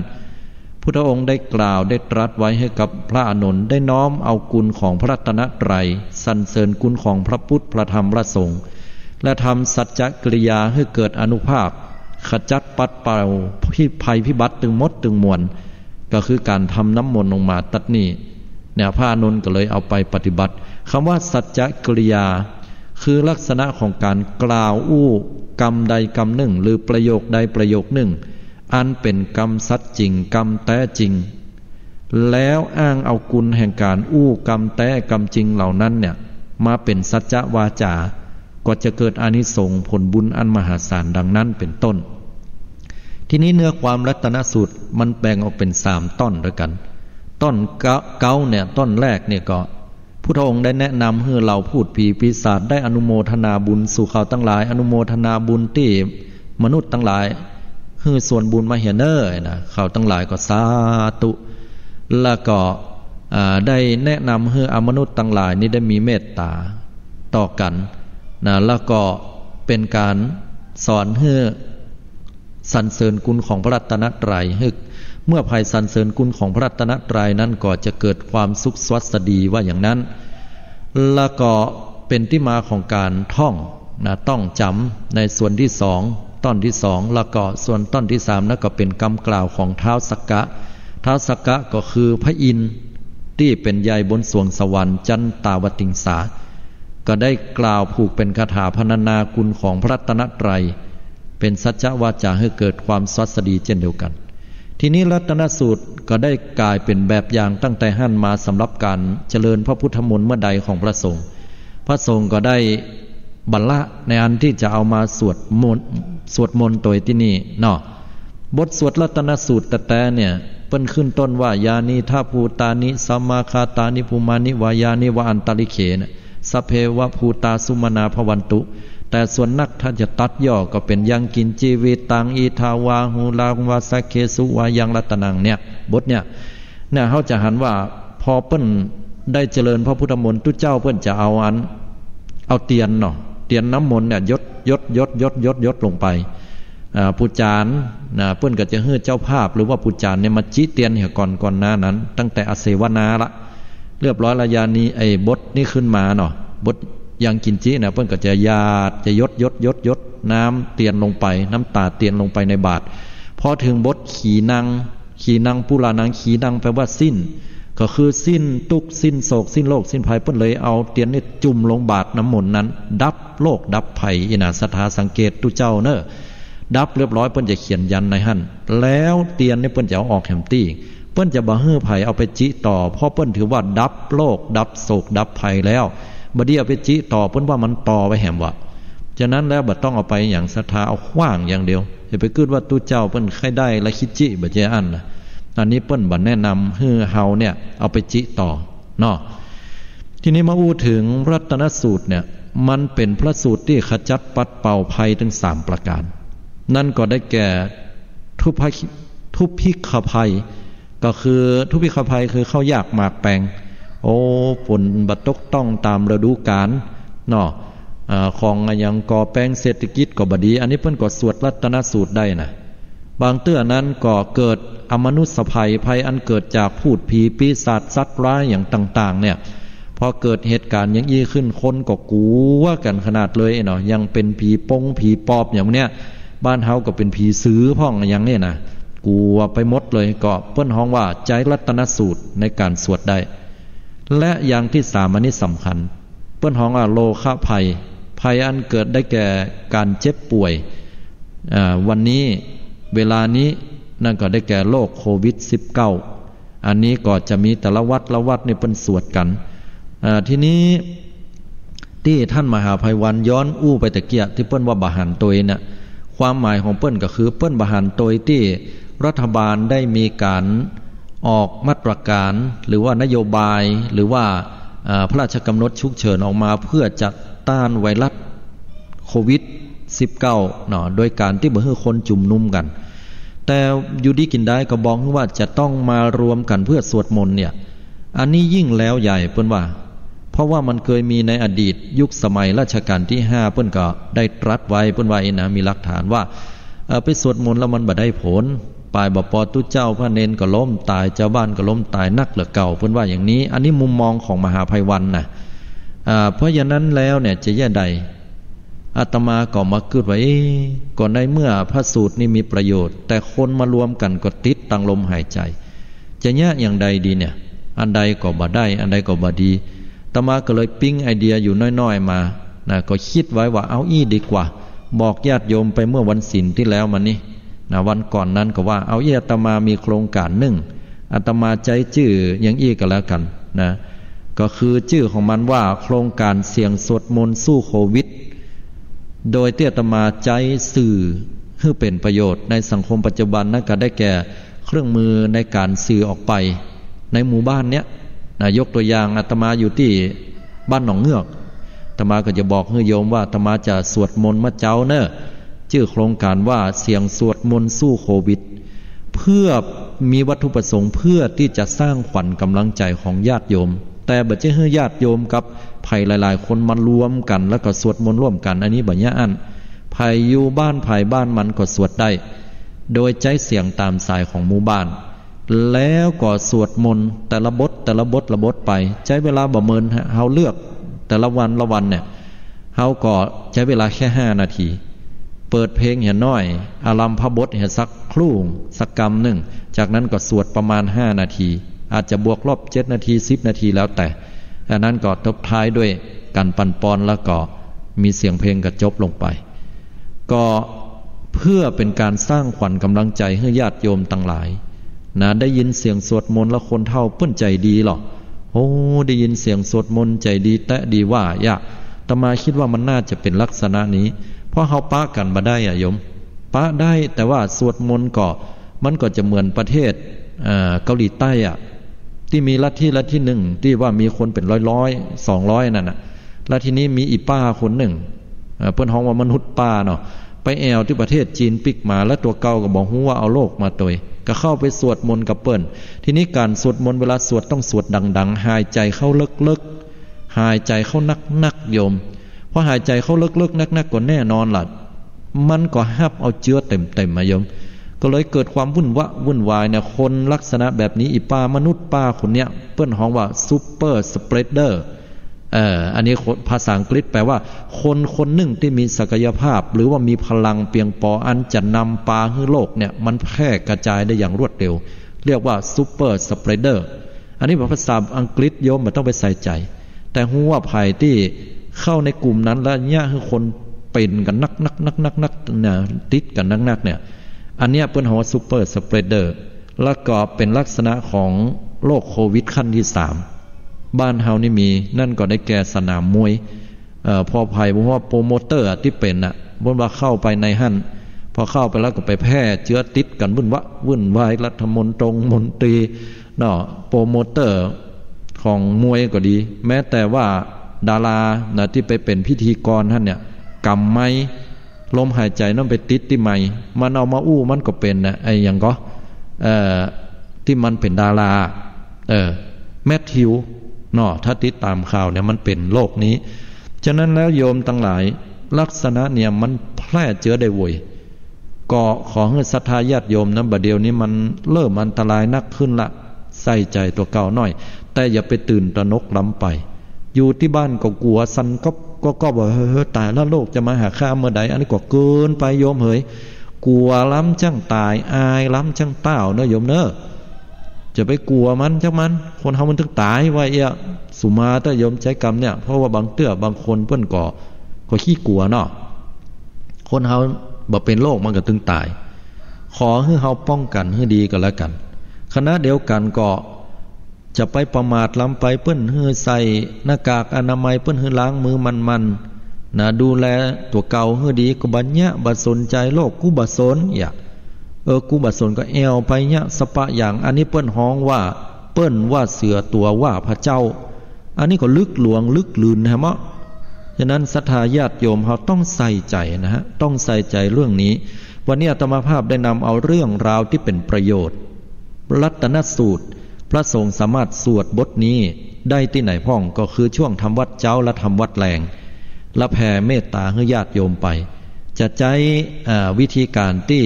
พุทธองค์ได้กล่าวได้ตรัสไว้ให้กับพระอานนท์ได้น้อมเอากุลของพระรัตนตรัยสรรเสริญกุลของพระพุทธพระธรรมพระสงฆ์และทำสัจจกิริยาให้เกิดอานุภาพขจัดปัดเป่าภัยพิบัติตึงมดตึงมวลก็คือการทำน้ำมนต์ลงมาตัดนี่เนี่ยพระอานนท์ก็เลยเอาไปปฏิบัติคำว่าสัจจกิริยาคือลักษณะของการกล่าวอู้กรรมใดกรรมหนึ่งหรือประโยคใดประโยคหนึ่งอันเป็นกรรมสัจจริงกรรมแท้จริงแล้วอ้างเอากุลแห่งการอู้กรรมแท้กรรมจริงเหล่านั้นเนี่ยมาเป็นสัจจวาจาก็จะเกิดอานิสงส์ผลบุญอันมหาศาลดังนั้นเป็นต้นทีนี้เนื้อความรัตนสูตรมันแบ่งออกเป็น3ต้นด้วยกันต้นเก้าเนี่ยต้นแรกเนี่ยก็พุทธองค์ได้แนะนำให้เราพูดผีปีศาจได้อนุโมทนาบุญสู่เขาทั้งหลายอนุโมทนาบุญที่มนุษย์ทั้งหลายคือส่วนบุญมาเหียเนอร์นะเขาทั้งหลายก็สาธุแล้วก็ได้แนะนำให้อมนุษย์ทั้งหลายนี้ได้มีเมตตาต่อกันนะแล้วก็เป็นการสอนให้สรรเสริญคุณของพระรัตนตรัยเมื่อภัยสรรเสริญคุณของพระรัตนตรัยนั้นก็จะเกิดความสุขสวัสดีว่าอย่างนั้นแล้วก็เป็นที่มาของการท่องนะต้องจำในส่วนที่สองต้นที่สองแล้วก็ส่วนต้นที่สามนั่นก็เป็นคำกล่าวของท้าวสักกะท้าวสักกะก็คือพระอินทร์ที่เป็นใหญ่บนสวงสวรรค์จันตาวติงสาก็ได้กล่าวผูกเป็นคาถาพรรณนาคุณของพระรัตนตรัยเป็นสัจจวาจาให้เกิดความสวัสดีเช่นเดียวกันทีนี้รัตนสูตรก็ได้กลายเป็นแบบอย่างตั้งแต่หั่นมาสำหรับการเจริญพระพุทธมนต์เมื่อใดของพระสงฆ์พระสงฆ์ก็ได้บรรละในอันที่จะเอามาสวดมนต์ตัวที่นี่เนาะบทสวดรัตนสูตรแต่เนี่ยเปิ้นขึ้นต้นว่ายานิทัพภูตานิสัมมาคาตานิภูมานิวายานิวะอันตริเขนะสัพเพวะภูตาสุมนาภวันตุแต่ส่วนนักถ้าจะตัดย่อก็เป็นยังกินจีวิตังอีทาวาหูลางวาสักเคสุวายังรัตนังเนี่ยบทเนี่ยเขาจะหันว่าพอเปิ้นได้เจริญพระพุทธมนต์ทุกเจ้าเปิ้นจะเอาเตียนเนาะเตียนน้ำมนต์เนี่ยยดลงไปผู้จารเปิ้นก็จะเฮือเจ้าภาพหรือว่าผู้จารเนี่ยมาจี้เตียนเนี่ยก่อนหน้านั้นตั้งแต่อเสวนาละเรียบร้อยระยานี้ไอ้บทนี่ขึ้นมาเนาะบทยังกินจีนะเพิ่นก็จะยาดจะยดน้ำเตียนลงไปน้ำตาเตียนลงไปในบาตรพอถึงบทขีนังปุรานังขีนังแปลว่าสิ้นก็คือสิ้นทุกข์สิ้นโศกสิ้นโลกสิ้นภัยเพิ่นเลยเอาเตียนนี่จุ่มลงบาตรน้ำมนต์นั้นดับโลกดับภัยอินาสถาสังเกตตุเจ้าเนอะดับเรียบร้อยเพิ่นจะเขียนยันในหั่นแล้วเตียนนี่เพิ่นจะเอาออกแหมตี้เพิ่นจะบ่ฮื้อภัยเอาไปจิต่อเพราะเพิ่นถือว่าดับโลกดับโศกดับภัยแล้วบดีเอาไปจิต่อเพิ่นว่ามันต่อไว้แหมวะฉะนั้นแล้วบ่ต้องเอาไปอย่างศรัทธาเอาขว้างอย่างเดียวอย่าไปคิดว่าตุเจ้าเพิ่นใครได้ละคิดจิบ่เจอันนะอันนี้เปิ้นบ่แนะนำให้เฮาเนี่ยเอาไปจิต่อเนาะทีนี้มาอู้ถึงรัตนสูตรเนี่ยมันเป็นพระสูตรที่ขจัดปัดเป่าภัยถึง3ประการนั่นก็ได้แก่ทุพพิกขภัยก็คือทุพพิกขภัยคือข้าวยากหมากแปงโอ้ฝนบัดตกต้องตามฤดูกาลเนาะของอย่างก่อแปลงเศรษฐกิจก็บดีอันนี้เพิ่นก็สวดรัตนสูตรได้นะบางเตื้อนั้นก็เกิดอมนุษยภัยอันเกิดจากพูดผีปีศาจสัตว์ร้ายอย่างต่างๆเนี่ยพอเกิดเหตุการณ์อย่างนี้ขึ้นคนก็กลัวกันขนาดเลยเนาะยังเป็นผีปงผีปอบอย่างเนี้ยบ้านเฮาก็เป็นผีซื้อพ่องอย่างนี้นะกลัวไปหมดเลยก็เพิ่นฮ้องว่าใจรัตนสูตรในการสวดได้และอย่างที่3อันนี้สำคัญเปิ้นฮ้องว่าโลคะภัยอันเกิดได้แก่การเจ็บป่วยวันนี้เวลานี้นั่นก็ได้แก่โรคโควิด -19 อันนี้ก็จะมีแต่ละวัดละวัดนี่เป็นสวดกันทีนี้ที่ท่านมหาไพวันย้อนอู้ไปตะเกียที่เปิ้นว่าบาหันตยเนี่ยความหมายของเปิ้นก็คือเปิ้นบาหันตยที่รัฐบาลได้มีการออกมาตรการหรือว่านโยบายหรือว่าพระราชกำหนดฉุกเฉินออกมาเพื่อจะต้านไวรัสโควิด19เนาะโดยการที่บ่ให้คนจุ่มนุมกันแต่อยู่ดีกินได้ก็บอกว่าจะต้องมารวมกันเพื่อสวดมนต์เนี่ยอันนี้ยิ่งแล้วใหญ่เปิ้นว่าเพราะว่ามันเคยมีในอดีตยุคสมัยรัชกาลที่5เปิ้นก็ได้ตรัสไว้เปิ้นว่านะมีหลักฐานว่าไปสวดมนต์แล้วมันบ่ได้ผลปลายบ่ปอตุเจ้าพระเนนก็ล้มตายเจ้าบ้านก็ล้มตายนักเหลือเก่าเปิ้นว่าอย่างนี้อันนี้มุมมองของมหาไพวันนะเพราะอย่างนั้นแล้วเนี่ยจะแย่ใดอาตมาก็มาคิดว่าก่อนในเมื่อพระสูตรนี้มีประโยชน์แต่คนมารวมกันก็ติดตั้งลมหายใจจะแย่อย่างใดดีเนี่ยอันใดก็บ่ได้อันใดก็บ่ดีอาตมาก็เลยปิ๊งไอเดียอยู่น้อยๆมานะก็คิดไว้ว่าเอาดีกว่าบอกญาติโยมไปเมื่อวันศีลที่แล้วมานี่นะวันก่อนนั้นก็ว่าเอาอาตมามีโครงการหนึ่งอาตมาใจชื่ออย่างก็แล้วกันนะก็คือชื่อของมันว่าโครงการเสียงสวดมนต์สู้โควิดโดยที่อาตมาใจสื่อให้เป็นประโยชน์ในสังคมปัจจุบันนั่นก็ได้แก่เครื่องมือในการสื่อออกไปในหมู่บ้านเนี้ยนะยกตัวอย่างอาตมาอยู่ที่บ้านหนองเงือกอาตมาก็จะบอกให้โยมว่าอาตมาจะสวดมนต์มะเจ้าเนอะชื่อโครงการว่าเสียงสวดมนต์สู้โควิดเพื่อมีวัตถุประสงค์เพื่อที่จะสร้างขวัญกำลังใจของญาติโยมแต่บ่จะให้ญาติโยมกับไผ่หลายๆคนมารวมกันแล้วก็สวดมนต์ร่วมกันอันนี้บ่ยะอันไผ่อยู่บ้านไผ่บ้านมันก็สวดได้โดยใจเสียงตามสายของหมู่บ้านแล้วก็สวดมนต์แต่ละบทไปใช้เวลาบ่เมินเฮาเลือกแต่ละวันเนี่ยเฮาก็ใช้เวลาแค่5นาทีเปิดเพลงเห็นน้อยอารัมภบทเห็นสักครู่สักกำหนึ่งจากนั้นก็สวดประมาณ5นาทีอาจจะบวกลบ7นาที10นาทีแล้วแต่อันนั้นก็ทบท้ายด้วยการปั่นปอนแล้วก็มีเสียงเพลงกระจบลงไปก็เพื่อเป็นการสร้างขวัญกำลังใจให้ญาติโยมทั้งหลายนะได้ยินเสียงสวดมนต์แล้วคนเฒ่าเปิ้นใจดีหรอโอ้ได้ยินเสียงสวดมนต์ใจดีแตะดีว่าอาตมาคิดว่ามันน่าจะเป็นลักษณะนี้เพราะเฮาปะกันบ่ได้โยมปะได้แต่ว่าสวดมนต์ก็มันก็จะเหมือนประเทศเกาหลีใต้ที่มีลัทธิหนึ่งที่ว่ามีคนเป็นร้อย200นั่นน่ะแล้วทีนี้มีอีป้าคนหนึ่งเพิ่นฮ้องว่ามนุษย์ป้าเนาะไปแอวที่ประเทศจีนปิกมาแล้วตัวเก่าก็บอกฮู้ว่าเอาโลกมาตยก็เข้าไปสวดมนต์กับเปิ้นทีนี้การสวดมนต์เวลาสวดต้องสวดดังๆหายใจเข้าลึกๆหายใจเข้านักโยมเพราะหายใจเข้าลึกๆนักก็แน่นอนล่ะมันก็ฮับเอาเชื้อเต็มมาโยมก็เลยเกิดความวุ่นวายเนี่ยคนลักษณะแบบนี้อีป้ามนุษย์ป้าคนเนี้ยเปิ้นฮ้องว่าซูเปอร์สเปรดเดอร์อันนี้ภาษาอังกฤษแปลว่าคนหนึ่งที่มีศักยภาพหรือว่ามีพลังเพียงพออันจะนำปาให้โลกเนี่ยมันแพร่กระจายได้อย่างรวดเร็วเรียกว่าซูเปอร์สเปรดเดอร์อันนี้ภาษาอังกฤษโยมมันต้องไปใส่ใจแต่ฮู้ว่าภัยที่เข้าในกลุ่มนั้นแล้วเนี่ยคือคนเป็นกันนักเนี่ยติดกันนักเนี่ยอันเนี้ยเปิ้นฮ้องว่าซูเปอร์สเปรดเดอร์แล้วก็เป็นลักษณะของโรคโควิดขั้นที่3บ้านเฮานี่มีนั่นก็ได้แก่สนามมวยพอภัยเพราะว่าโปรโมเตอร์ที่เป็นน่ะบ่ว่าเข้าไปในหั่นพอเข้าไปแล้วก็ไปแพร่เชื้อติดกันวุ่นวายรัฐมนตรีเนาะโปรโมเตอร์ของมวยก็ดีแม้แต่ว่าดารานะที่ไปเป็นพิธีกรท่านเนี่ยกำไม้ลมหายใจนั่นไปติดที่ไม้มันเอามาอู้มันก็เป็นนะไอ้อย่างก็ที่มันเป็นดาราแมทธิวเนาะถ้าติดตามข่าวเนี่ยมันเป็นโรคนี้ฉะนั้นแล้วโยมทั้งหลายลักษณะเนี่ยมันแพร่เชื้อได้โวยก็ขอให้ศรัทธาญาติโยมนะบัดเดี๋ยวนี้มันเริ่มอันตรายนักขึ้นละใส่ใจตัวเก่าหน่อยแต่อย่าไปตื่นตระหนกล้ำไปอยู่ที่บ้านก็กลัวสันก็บอกตายแล้วโลกจะมาหาข้าเมื่อใดอันนี้ก็เกินไปโยมเฮ้ยกลัวล้ำจังตายอายล้ำจังเต้าเนอะโยมเนอะจะไปกลัวมันจังมันคนเฮามันถึงตายไว้สุมาแต่โยมใช้กรรมเนี่ยเพราะว่าบางคนเพิ่นก็ขี้กลัวเนาะคนเฮาบ่เป็นโรคมันก็ถึงตายขอให้เฮาป้องกันให้ดีก็แล้วกันขณะเดียวกันก็ จะไปประมาทล้ำไปเปิ้นฮือใส่หน้ากากอนามัยเปิ้นฮือล้างมือมันนะดูแลตัวเก่าฮือดีก็บัญญะบัดสนใจโลกกูบัดสนอย่ากูบัดสนก็แอวไปเนี่ยสปะอย่างอันนี้เปิ้นฮ้องว่าเปิ้นว่าเสือตัวว่าพระเจ้าอันนี้ก็ลึกหลวงลึกลืนนะมะฉะนั้นศรัทธาญาติโยมเขาต้องใส่ใจนะฮะต้องใส่ใจเรื่องนี้วันนี้อาตมาภาพได้นำเอาเรื่องราวที่เป็นประโยชน์รัตนสูตรพระสงฆ์สามารถสวดบทนี้ได้ที่ไหนพ้องก็คือช่วงทำวัดเจ้าและทำวัดแรงและแผ่เมตตาให้ญาติโยมไปจะใช้วิธีการที่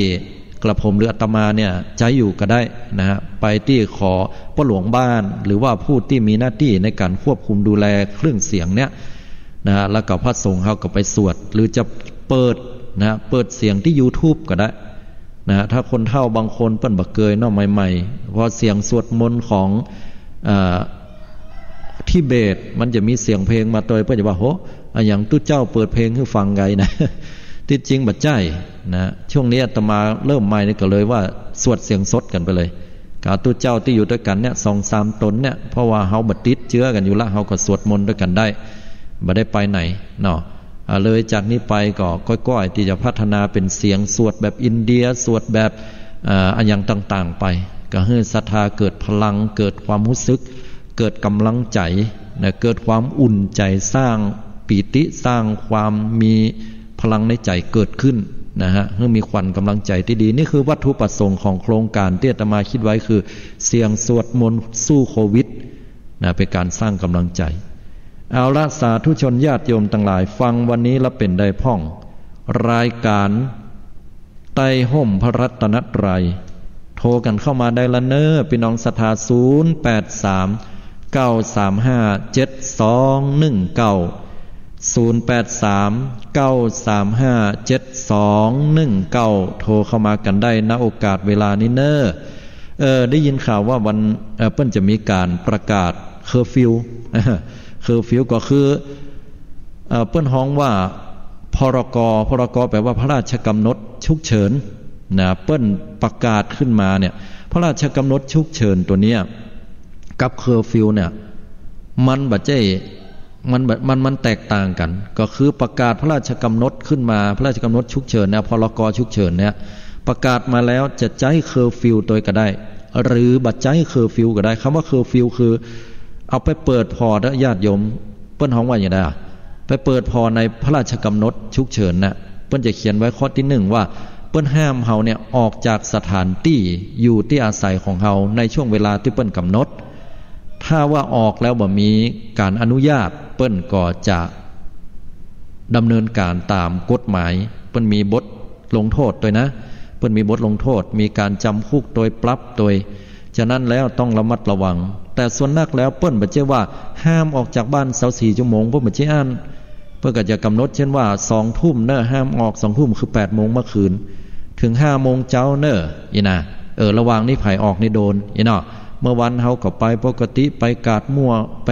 กระผมหรืออาตมาเนี่ยใช้อยู่ก็ได้นะฮะไปที่ขอพ่อหลวงบ้านหรือว่าผู้ที่มีหน้าที่ในการควบคุมดูแลเครื่องเสียงเนี่ยนะฮะแล้วก็พระสงฆ์เขาก็ไปสวดหรือจะเปิดนะเปิดเสียงที่ YouTube ก็ได้นะถ้าคนเฒ่าบางคนเปิ้นบักเกยเนาะใหม่ๆพอเสียงสวดมนต์ของทิเบตมันจะมีเสียงเพลงมาตัวเพื่อจะว่าโหอย่างตู้เจ้าเปิดเพลงให้ฟังไงนะที่จริงบัดใจนะช่วงนี้อาตมาเริ่มใหม่นี่ก็เลยว่าสวดเสียงสดกันไปเลยกับตู้เจ้าที่อยู่ด้วยกันเนี่ย2-3 ตนเนี่ยเพราะว่าเฮาบัดติดเชื้อกันอยู่ละเฮาก็สวดมนต์ด้วยกันได้บ่ได้ไปไหนเนาะเลยจากนี้ไปก็ก้อยๆที่จะพัฒนาเป็นเสียงสวดแบบอินเดียสวดแบบอันอย่างต่างๆไปก็ให้ศรัทธาเกิดพลังเกิดความรู้สึกเกิดกำลังใจนะเกิดความอุ่นใจสร้างปีติสร้างความมีพลังในใจเกิดขึ้นนะฮะเมื่อมีขวัญกำลังใจที่ดีนี่คือวัตถุประสงค์ของโครงการที่อาตมาคิดไว้คือเสียงสวดมนต์สู้โควิดนะเป็นการสร้างกำลังใจเอาละสาธุชนญาติโยมทั้งหลายฟังวันนี้แล้วเป็นได้พ่องรายการไต้ห่มพระรัตนตรัยโทรกันเข้ามาได้ละเนอพี่น้องศรัทธา0839357219 โทรเข้ามากันได้ณโอกาสเวลานี้เนอได้ยินข่าวว่าวันเปิ้นจะมีการประกาศเคอร์ฟิวก็คือเปิ้นฮ้องว่าพรกแปลว่าพระราชกำหนดฉุกเฉินนะเปิ้นประกาศขึ้นมาเนี่ยพระราชกำหนดฉุกเฉินตัวเนี้ยกับเคอร์ฟิวเนี่ยมันบัดใจมันแตกต่างกันก็คือประกาศพระราชกำหนดขึ้นมาพระราชกำหนดฉุกเฉินเนี่ยพรกฉุกเฉินเนี่ยประกาศมาแล้วจะใช้เคอร์ฟิวตัวก็ได้หรือบัดใช้เคอร์ฟิวก็ได้คำว่าเคอร์ฟิวคือเอาไปเปิดพอญาติโยมเปิ้นฮ้องว่าอย่างไรไปเปิดพอในพระราชกำหนดฉุกเฉินนะเปิ้นจะเขียนไว้ข้อที่1ว่าเปิ้นห้ามเฮาเนี่ยออกจากสถานที่อยู่ที่อาศัยของเฮาในช่วงเวลาที่เปิ้นกำหนดถ้าว่าออกแล้วบ่มีการอนุญาตเปิ้นก็จะดำเนินการตามกฎหมายเปิ้นมีบทลงโทษด้วยนะเปิ้นมีบทลงโทษมีการจำคุกโดยปรับโดยฉะนั้นแล้วต้องระมัดระวังแต่ส่วนนักแล้วเปิ้นบ่ใช่ว่าห้ามออกจากบ้าน24 ชั่วโมงเปิ้นบ่ใช่อันเพื่อก็จะกำหนดเช่นว่า20 ทุ่มเนอะห้ามออก20 ทุ่มคือ8 โมงเมื่อคืนถึง5 โมงเช้าเนอะอีน่ะระหว่างนี้ไผออกนี่โดนอีเนาะเมื่อวันเฮาก็ไปปกติไปกาดมั่วไป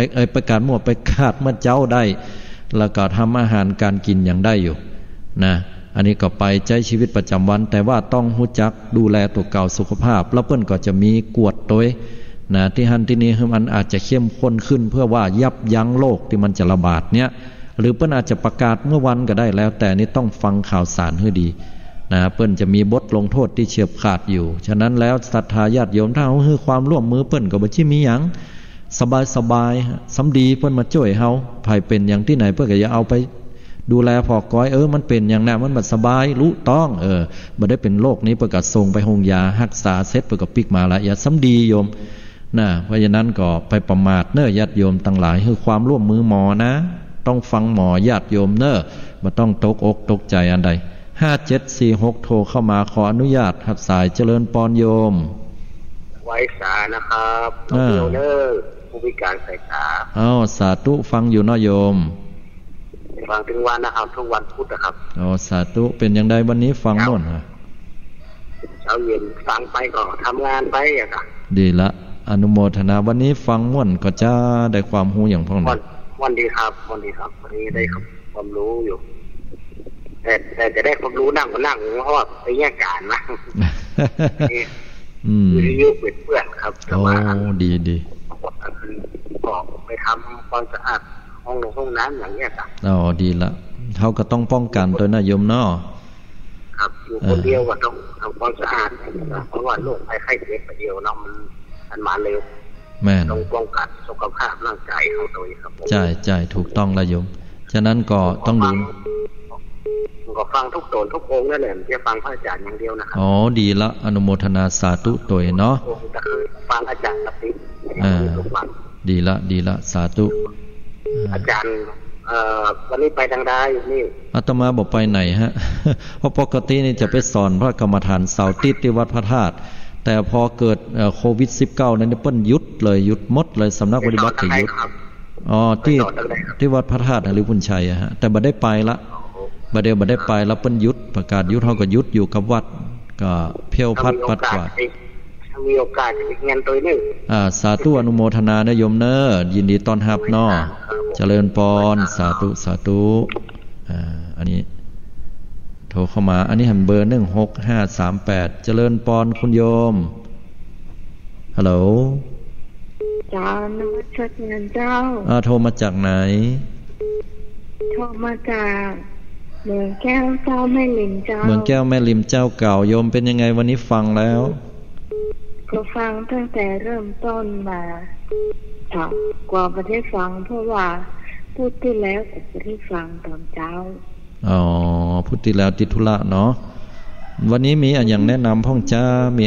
กาดมั่วไปกาดเมื่อเจ้าได้แล้วก็ทำอาหารการกินอย่างได้อยู่นะอันนี้ก็ไปใช้ชีวิตประจำวันแต่ว่าต้องรู้จักดูแลตัวเก่าสุขภาพแล้วเปิ้นก็จะมีกวดโดยนะที่หันที่นี้มันอาจจะเข้มข้นขึ้นเพื่อว่ายับยั้งโรคที่มันจะระบาดเนี้ยหรือเปิ้นอาจจะประกาศเมื่อวันก็ได้แล้วแต่นี่ต้องฟังข่าวสารให้ดีนะเปิ้นจะมีบทลงโทษที่เฉียบขาดอยู่ฉะนั้นแล้วศรัทธาญาติโยมถ้าเฮาให้ความร่วมมือเปิ้นก็บ่สิมีหยังสบายสำดีเปิ้นมาช่วยเฮาไผเป็นอย่างที่ไหนเปิ้นก็อย่าเอาไปดูแลพอก้อยมันเป็นอย่างนั้นมันบ่สบายรู้ต้องบ่ได้เป็นโรคนี้เปิ้นก็ส่งไปโรงยารักษาเสร็จเปิ้นก็ปิกมาละอย่าสำดีโยมนะเพราะฉะนั้นก็ไปประมาทเน้อญาติโยมทั้งหลายให้ความร่วมมือหมอนะต้องฟังหมอญาติโยมเน้อบ่ต้องตกอกตกใจอันใด5746โทรเข้ามาขออนุญาตรับสายเจริญปอนโยมไว้สานะครับน้องเนอผู้พิการสายตาสาธุฟังอยู่เนาะโยมฟังถึงวันนะครับทุกวันพุธนะครับสาธุเป็นอย่างไรวันนี้ฟังโน่นเช้าเย็นฟังไปก็ทำงานไปอะค่ะดีละอนุโมทนาวันนี้ฟังม่วนก็จะได้ความรู้อย่างพ่อวันดีครับวันนี้ได้ความรู้อยู่แต่จะได้ความรู้นั่งเพราะว่าไปแยกการนะวิทยุเปื่อนครับดี ไปทำความสะอาดห้องน้ำอย่างเงี้ยครับอ๋อดีละเขาก็ต้องป้องกันตัวนะโยมเนาะครับอยู่คนเดียวก็ต้องทำความสะอาดเพราะว่าโรคภัยไข้เจ็บประเดียวเนาะมันมาเร็วแม่นต้องป้องกันสุขภาพร่างกายเขาตัวครับใช่ถูกต้องละโยมฉะนั้นก็ต้องดูก็ฟังทุกตนทุกองค์นั่นแหละจะฟังพระอาจารย์อย่างเดียวนะครับอ๋อดีละอนุโมทนาสาธุตัวเนาะก็คือฟังอาจารย์ปฏิดีละสาธุอาจารย์วันนี้ไปทางใดนี่อาตมาบอกไปไหนฮะเพราะปกตินี่จะไปสอนพระกรรมฐานเสาร์ติดที่วัดพระธาตุแต่พอเกิดโควิด19นั้นเปิ้นหยุดเลยหยุดหมดเลยสำนักปฏิบัติก็หยุดอ๋อที่วัดพระธาตุหรือพุนชัยฮะแต่บ่ได้ไปละบ่ได้ไปแล้วเปิ้นหยุดประกาศหยุดเฮาก็หยุดอยู่กับวัดก็เพียวพัดปัดกวาดมีโอกาสจะไปเรียนตัวนึงสาธุอนุโมทนานะโยมเนอยินดีต้อนรับเนาะเจริญพรสาธุอันนี้โทรเข้ามาอันนี้หันเบอร์16538เจริญพรคุณโยมฮัลโหลจ้านวัชชันเจ้าโทรมาจากไหนโทรมาจากเมืองแก้วเจ้าแม่ริมเจ้าเมืองแก้วแม่ริมเจ้าเก่าโยมเป็นยังไงวันนี้ฟังแล้วก็ฟังตั้งแต่เริ่มต้นมาจากกว่าประเทศฟังเพราะว่าพูดที่แล้วแต่ประเทศฟังตอนเช้าอ๋อพูดที่แล้วติดธุระเนาะวันนี้มีอย่างแนะนำพ่องจ้ามี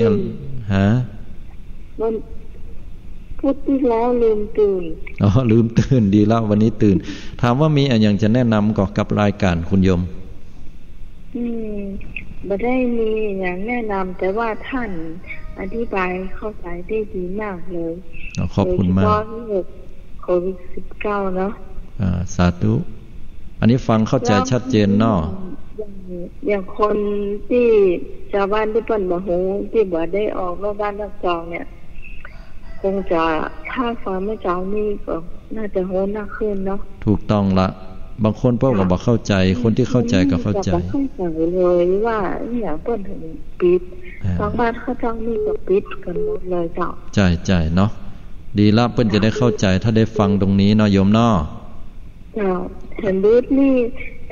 ฮะวันพูดที่แล้วลืมตื่นลืมตื่นดีแล้ววันนี้ตื่นถามว่ามีอย่างจะแนะนำกับรายการคุณโยมไม่ได้มีอย่างแนะนำแต่ว่าท่านอธิบายเข้าใจได้ดีมากเลยขอบคุณมากโควิด19เนาะสาธุอันนี้ฟังเข้าใจชัดเจนเนาะอย่างคนที่ชาวบ้านที่เปิ้นบ่ฮู้ที่บ่ได้ออกนอกบ้านนอกจองเนี่ยคงจะถ้าฟังไม่เจ้านี่ก็น่าจะโหนักขึ้นเนาะถูกต้องละบางคนเปิ้นก็บ่เข้าใจคนที่เข้าใจก็เข้าใจเลยว่าอย่างเปิ้นถึงปิดบางบ้านเขาจ้องนี่ก็ปิดกันหมดเลยเจ้าใช่เนาะดีละเปิ้นจะได้เข้าใจถ้าได้ฟังตรงนี้เนาะโยมเนาะเห็นบูธนี่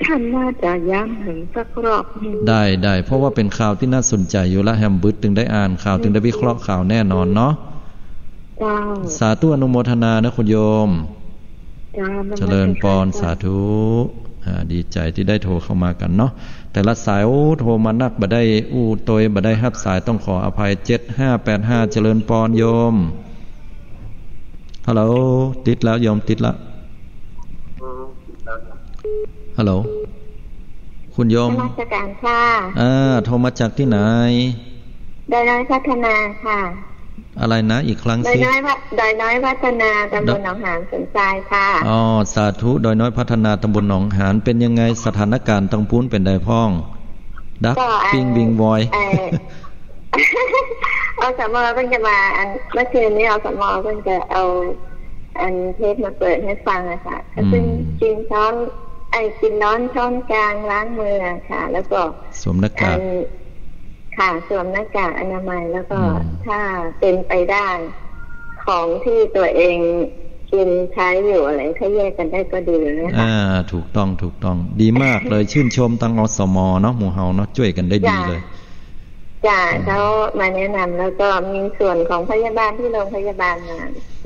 ท่านน่าจะย้ำถึงสักรอบนึงได้เพราะว่าเป็นข่าวที่น่าสนใจอยู่ละแฮมบูธถึงได้อ่านข่าวถึงได้วิเคราะห์ข่าวแน่นอนเนาะสาธุอนุโมทนานะคุณโยมเจริญพรสาธุดีใจที่ได้โทรเข้ามากันเนาะแต่ละสายโทรมานักบ่ได้ตัวบ่ได้รับสายต้องขออภัย7585เจริญพรโยมฮัลโหลติดแล้วโยมติดละฮัลโหลคุณโยมราชการค่ะโทรมาจากที่ไหนดอยน้อยพัฒนาค่ะอะไรนะอีกครั้งสิดอยน้อยพัฒนาตำบลหนองหานสันทรายค่ะสาธุดอยน้อยพัฒนาตำบลหนองหานเป็นยังไงสถานการณ์ตังพูนเป็นไดพ้องดักปิ้งบิงบอยเอาสมอเพิ่งจะมาเมื่อคืนนี้เอาสมอเพิ่งจะเอาเทปมาเปิดให้ฟังนะคะซึ่งกินช้อนกินน้อนช้อนกลางล้างมือค่ะแล้วก็สวมหน้ากากค่ะสวมหน้ากากอนามัยแล้วก็ถ้าเป็นไปได้ของที่ตัวเองกินใช้อยู่อะไรถ้าแยกกันได้ก็ดีนะคะถูกต้องดีมากเลยชื่นชมตั้งอสมเนาะหมู่เฮาเนาะช่วยกันได้ดีเลยจ้ะเขามาแนะนำแล้วก็มีส่วนของพยาบาลที่โรงพยาบาลมา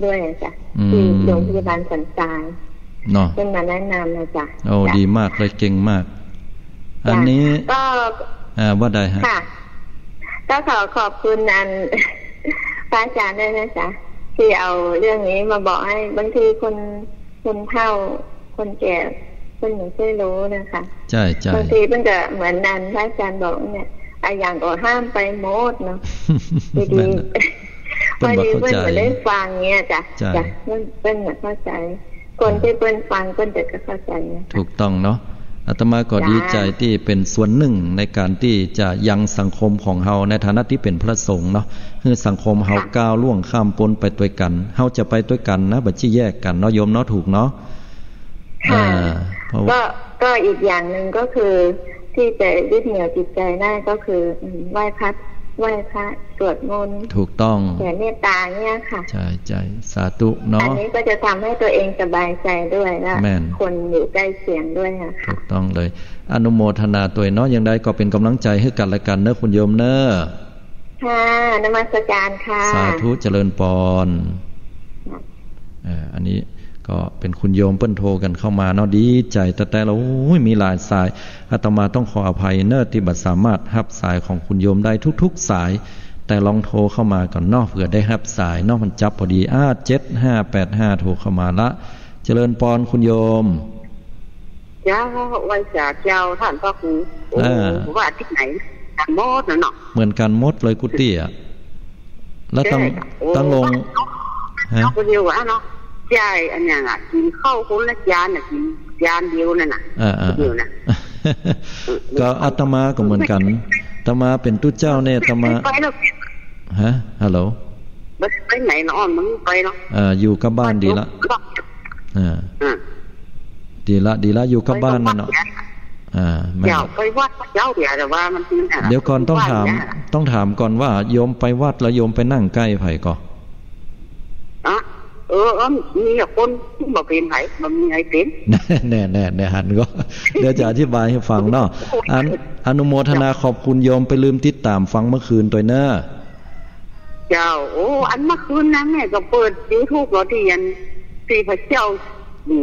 ด้วยจ้ะที่โรงพยาบาลสันทรายเนาะเป็นมาแนะนำนะจ๊ะดีมากเลยเก่งมากอันนี้ก็ว่าได้ฮะค่ะก็ขอบคุณพระอาจารย์ด้วยนะจ๊ะที่เอาเรื่องนี้มาบอกให้บางทีคนเฒ่าคนแก่คนไม่เคยรู้นะคะใช่บางทีมันจะเหมือนนั้นพระอาจารย์บอกเนี่ยอย่างก็ห้ามไปโมดเนาะดีพอดีเพื่อนมาได้ฟังเนี่ยจ้ะเพื่อนมาเข้าใจคนที่เพื่อนฟังเพื่อนจะเข้าใจนะถูกต้องเนาะอาตมาก็ดีใจที่เป็นส่วนหนึ่งในการที่จะยังสังคมของเฮาในฐานะที่เป็นพระสงฆ์เนาะคือสังคมเฮาก้าวล่วงข้ามพ้นไปด้วยกันเฮาจะไปด้วยกันนะบัดชี้แยกกันเนาะโยมเนาะถูกเนาะก็อีกอย่างหนึ่งก็คือที่จะยึดเหนี่ยวจิตใจได้ก็คือไหว้ ไหว้พระสวดมนต์ถูกต้องแผ่เมตตาเนี่ยค่ะใช่สาธุเนาะอันนี้ก็จะทำให้ตัวเองสบายใจด้วยและคนอยู่ใกล้เคียงด้วยค่ะถูกต้องเลยอนุโมทนาตัวเนาะอย่างใดก็เป็นกำลังใจให้กันและกันเนอะคุณโยมเนอะค่ะนมัสการค่ะสาธุเจริญพรอันนี้ก็เป็นคุณโยมเปิ้นโทรกันเข้ามาเนาะดีใจแต่เรามีหลายสายอาตมาต้องขออภัยเนอะที่บัดสามารถรับสายของคุณโยมได้ทุกๆสายแต่ลองโทรเข้ามาก่อนเนาะเผื่อได้รับสายเนาะมันจับพอดี7585โทรเข้ามาละเจริญพรคุณโยมจ้าไว้จ่าเจ้าท่านพ่อครูว่าที่ไหนกันมดเนาะเหมือนกันมดเลยกุฏิอ่ะแล้วตั้งลงฮะคนเดียวเนาะใช่อันนั้นอ่ะกินข้าวคนละจานน่ะกินจานเดียวนั่นน่ะเดียวนะก็อาตมาก็เหมือนกันอาตมาเป็นตู้เจ้าเนี่ยอาตมาฮะฮัลโหลไปไหนเนาะมึงไปเนาะอยู่กับบ้านดีละดีละอยู่กับบ้านนั่นเนาะเดี๋ยวไปวัดเจ้าเดี๋ยวแต่ว่ามันเดี๋ยวก่อนต้องถามก่อนว่าโยมไปวัดแล้วโยมไปนั่งใกล้ไผก่อนมีคนที่บอกเป็นไผมันมีไอ้เป็นแน่หันก็เดี๋ยวจะอธิบายให้ฟังเนาะอนุโมทนาขอบคุณโยมไปลืมติดตามฟังเมื่อคืนตัวเนอะเจ้าอันเมื่อคืนนะแม่ก็เปิด YouTube แล้วที่ยันที่พระเจ้า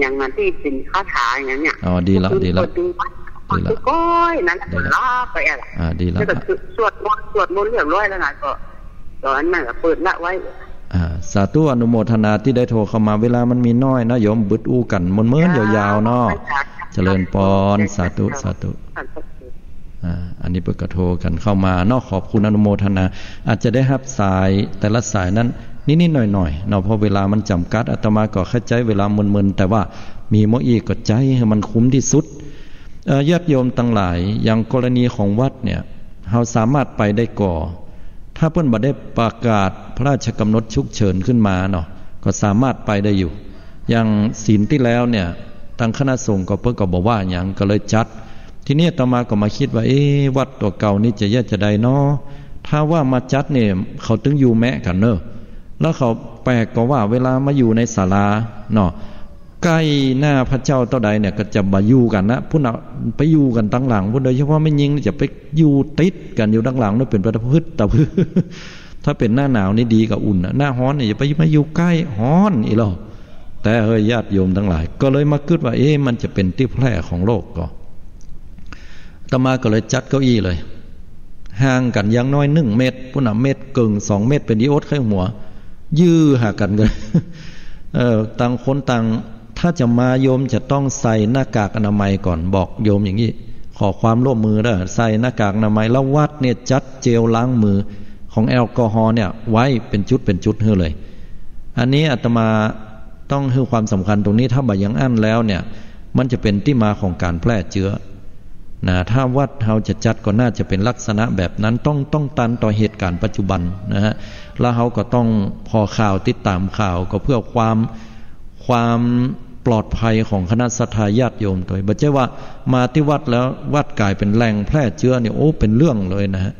อย่างนั้นที่เป็นคาถาอย่างเงี้ยดีละก้อยนั้นลาไปอะไรดีละก็สวดมนต์เรียบร้อยแล้วนะก็ตอนนั้นก็เปิดละไว้สาธุอนุโมทนาที่ได้โทรเข้ามาเวลามันมีน้อยนะโยมบึดอู้กันมันเมื่อยาวๆเนาะเจริญพรสาธุอันนี้เปิดกระโทรกันเข้ามาเนาะขอบคุณอนุโมทนาอาจจะได้รับสายแต่ละสายนั้นนิดๆหน่อยๆเนาะเพราะเวลามันจำกัดอาตมาก็เข้าใจเวลามึนๆแต่ว่ามีโมอีกก็ใจให้มันคุ้มที่สุดญาติโยมทั้งหลายอย่างกรณีของวัดเนี่ยเราสามารถไปได้ก่อถ้าเพิ่นบ่ได้ประกาศพระราชกำหนดฉุกเฉินขึ้นมาเนาะก็สามารถไปได้อยู่อย่างศีลที่แล้วเนี่ยทางคณะสงฆ์ก็เพิ่นก็บอกว่าหยังก็เลยจัดทีนี้อาตมาก็มาคิดว่าวัดตัวเก่านี้จะจะได้เนาะถ้าว่ามาจัดเนี่ยเขาตึงอยู่แมะกันเนอะแล้วเขาแปลกก็ว่าเวลามาอยู่ในศาลาเนาะใกล้หน้าพระเจ้าเท่าใดเนี่ยก็จะมาอยู่กันนะผู้น่ะไปอยู่กันตั้งหลังผู้โดยเฉพาะไม่ยิงจะไปอยู่ติดกันอยู่ตั้งหลังนี่เป็นประพฤติตะพื้ถ้าเป็นหน้าหนาวนี่ดีกับอุ่นหน้าร้อนเนี่ยอย่าไปมาอยู่ใกล้ร้อนอีหรอแต่เฮ้ยญาติโยมทั้งหลายก็เลยมาคิดว่ามันจะเป็นที่แพร่ของโลกก็อาตมาก็เลยจัดเก้าอี้เลยห่างกันอย่างน้อย1 เมตรผู้น่ะเมตรกึ่ง2 เมตรเป็นดิโอดไข้หัวยื้อหากันกันต่างคนต่างถ้าจะมาโยมจะต้องใส่หน้ากากอนามัยก่อนบอกโยมอย่างนี้ขอความร่วมมือเด้อใส่หน้ากากอนามัยแล้ววัดเนี่ยจัดเจลล้างมือของแอลกอฮอล์เนี่ยไว้เป็นจุดให้เลยอันนี้อาตมาต้องให้ความสำคัญตรงนี้ถ้าบ่ยังอั้นแล้วเนี่ยมันจะเป็นที่มาของการแพร่เชื้อนะถ้าวัดเราจะจัดก็น่าจะเป็นลักษณะแบบนั้นต้องตันต่อเหตุการณ์ปัจจุบันนะฮะแล้วเขาก็ต้องพอข่าวติดตามข่าวก็เพื่อความปลอดภัยของคณะสัตยาติโยมตัวบ่ใช่ว่ามาที่วัดแล้ววัดกลายเป็นแหล่งแพร่เชื้อเนี่ยเป็นเรื่องเลยนะฮะ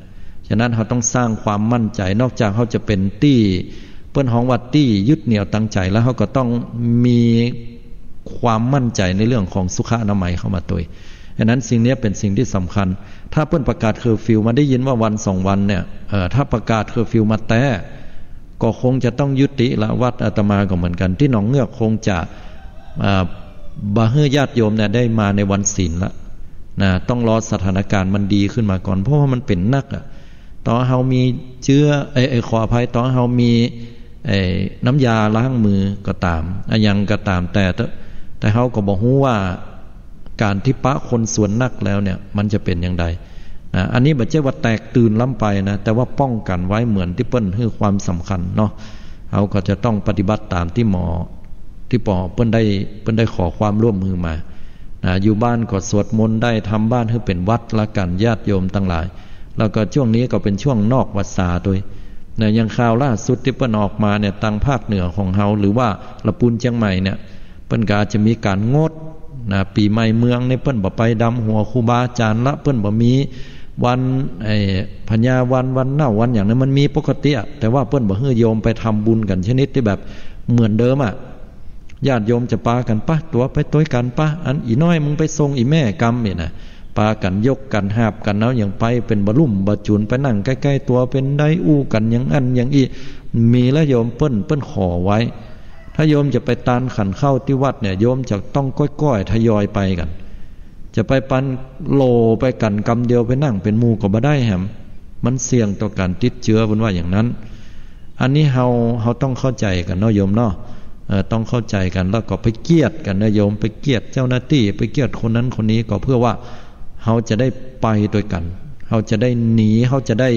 ฉะนั้นเขาต้องสร้างความมั่นใจนอกจากเขาจะเป็นที่เปิ้นของวัดที่ยึดเหนี่ยวตั้งใจแล้วเขาก็ต้องมีความมั่นใจในเรื่องของสุขอนามัยเข้ามาตัวฉะนั้นสิ่งนี้เป็นสิ่งที่สำคัญถ้าเปิ้นประกาศเคอร์ฟิวมาได้ยินว่าวัน2 วันเนี่ยถ้าประกาศเคอร์ฟิวมาแต่ก็คงจะต้องยุติละวัดอาตมาก็เหมือนกันที่หนองเงือกคงจะบ่ให้ญาติโยมเนี่ยได้มาในวันศีลละนะต้องรอสถานการณ์มันดีขึ้นมาก่อนเพราะว่ามันเป็นนักตอนเฮามีเชื้อขออภัยตอนเฮามีน้ำยาล้างมือก็ตามยังก็ตามแต่เฮาก็บ่ฮู้ว่าการที่ปะคนส่วนนักแล้วเนี่ยมันจะเป็นอย่างไรนะอันนี้บ่ใช่ว่าแตกตื่นล้ำไปนะแต่ว่าป้องกันไว้เหมือนที่เปิ้นให้ความสำคัญเนาะเขาก็จะต้องปฏิบัติตามที่หมอที่ปอเปิ้นได้ขอความร่วมมือมานะอยู่บ้านก็สวดมนต์ได้ทำบ้านให้เป็นวัดละกันญาติโยมทั้งหลายแล้วก็ช่วงนี้ก็เป็นช่วงนอกวัดสาด้วยนะอย่างข่าวล่าสุดที่เปิ้นออกมาเนี่ยทางภาคเหนือของเฮาหรือว่าละปูนเชียงใหม่เนี่ยเปิ้นก็จะมีการงดนะปีใหม่เมืองในเปิ้นบ่ไปดำหัวครูบาอาจารย์ละเปิ้นบ่มี วันพญาวันเน่าวันอย่างนั้นมันมีปกติแต่ว่าเปิ้นบ่ฮื้อโยมไปทำบุญกันชนิดที่แบบเหมือนเดิมญาติโยมจะปากันปะตัวไปต้วยกันปะอันอีน้อยมึงไปทรงอีแม่กำเนี่ยนะปากันยกกันหาบกันเอาอย่างไปเป็นบะลุ่มบะจุนไปนั่งใกล้ๆตัวเป็นได้อู้กันอย่างอันอย่างอีมีแล้วโยมเปิ้นขอไว้ถ้าโยมจะไปตานขันเข้าที่วัดเนี่ยโยมจะต้องก้อยๆทยอยไปกันจะไปปันโลไปกันกำเดียวไปนั่งเป็นหมู่ก็บ่ได้แฮมมันเสี่ยงต่อการติดเชื้อเพิ่นว่าอย่างนั้นอันนี้เฮาต้องเข้าใจกันเนาะโยมเนาะต้องเข้าใจกันแล้วก็ไปเกียดกันนะโยมไปเกียดเจ้าหน้าที่ไปเกียดคนนั้นคนนี้ก็เพื่อว่าเฮาจะได้ไปด้วยกันเฮาจะได้หนีเฮาจะได้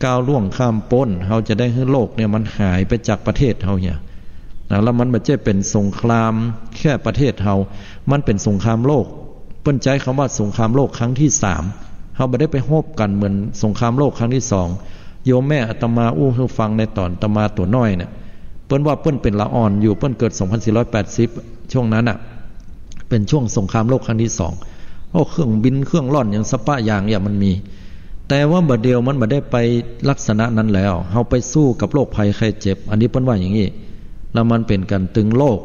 ก้าวล่วงข้ามพ้นเฮาจะได้ให้โลกเนี่ยมันหายไปจากประเทศเฮาเนี่ยแล้วมันไม่ใช่เป็นสงครามแค่ประเทศเฮามันเป็นสงครามโลกเปิ้นใจคำว่าสงครามโลกครั้งที่3เฮาบ่ได้ไปโฮบกันเหมือนสงครามโลกครั้งที่2โยมแม่อาตมาให้ฟังในตอนอาตมาตัวน้อยเนี่ยเปิ้นว่าเปิ้นเป็นละอ่อนอยู่เปิ้นเกิด2480ช่วงนั้นเป็นช่วงสงครามโลกครั้งที่2เครื่องบินเครื่องร่อนอย่างสปะอย่างเนี่ยมันมีแต่ว่าบัดเดียวมันบ่ได้ไปลักษณะนั้นแล้วเฮาไปสู้กับโรคภัยไข้เจ็บอันนี้เปิ้นว่าอย่างนี้แล้วมันเป็นการตึงโลก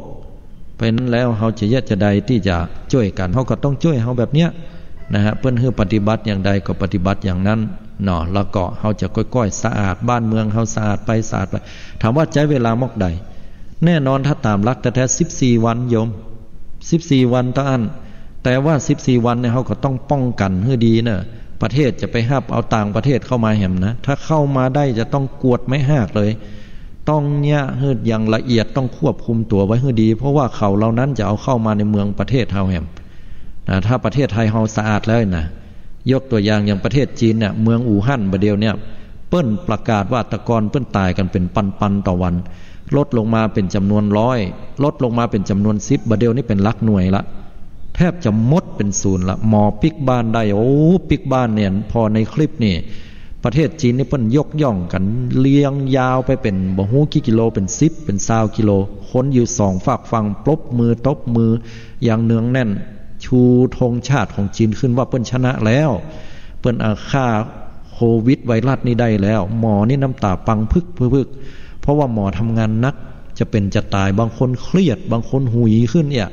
เพราะนั้นแล้วเฮาจะจะใดที่จะช่วยกันเฮาก็ต้องช่วยเฮาแบบเนี้ยนะฮะเปิ้นให้ปฏิบัติอย่างใดก็ปฏิบัติอย่างนั้นเนาะแล้วก็เฮาจะค่อยๆสะอาดบ้านเมืองเฮาสะอาดไปถามว่าใช้เวลามอกใดแน่นอนถ้าตามหลักแท้ๆ14วันโยม14วันต่ออันแต่ว่า14วันเนี่ยเฮาก็ต้องป้องกันให้ดีเนอะประเทศจะไปหับเอาต่างประเทศเข้ามาแหมนะถ้าเข้ามาได้จะต้องกวดไม่หากเลยต้องเนี่ยให้อย่างละเอียดต้องควบคุมตัวไว้ให้ดีเพราะว่าเขาเหล่านั้นจะเอาเข้ามาในเมืองประเทศเฮาแหมนะถ้าประเทศไทยเฮาสะอาดแล้วนะยกตัวอย่างประเทศจีนเนี่ยเมืองอู่ฮั่นบัดเดียวเนี่ยเปิ้นประกาศว่าตะกอนเปิ้นตายกันเป็นปันๆต่อวันลดลงมาเป็นจำนวน100ลดลงมาเป็นจำนวน10บัดเดียวนี้เป็นหลักหน่วยละแทบจะหมดเป็นศูนย์ละหมอปิกบ้านได้ปิกบ้านเนี่ยพอในคลิปนี่ประเทศจีนนี่เปิ้นยกย่องกันเลี้ยงยาวไปเป็นบ่ฮู้กี่กิโลเป็น10เป็น20กิโลคนอยู่2ฝากฝั่งปรบมือตบมืออย่างเนืองแน่นชูธงชาติของจีนขึ้นว่าเปิ้นชนะแล้วเปิ้นฆ่าโควิดไวรัสนี่ได้แล้วหมอนี่น้ำตาปังพึกเพราะว่าหมอทำงานนักจะเป็นจะตายบางคนเครียดบางคนหุยขึ้นเนี่ย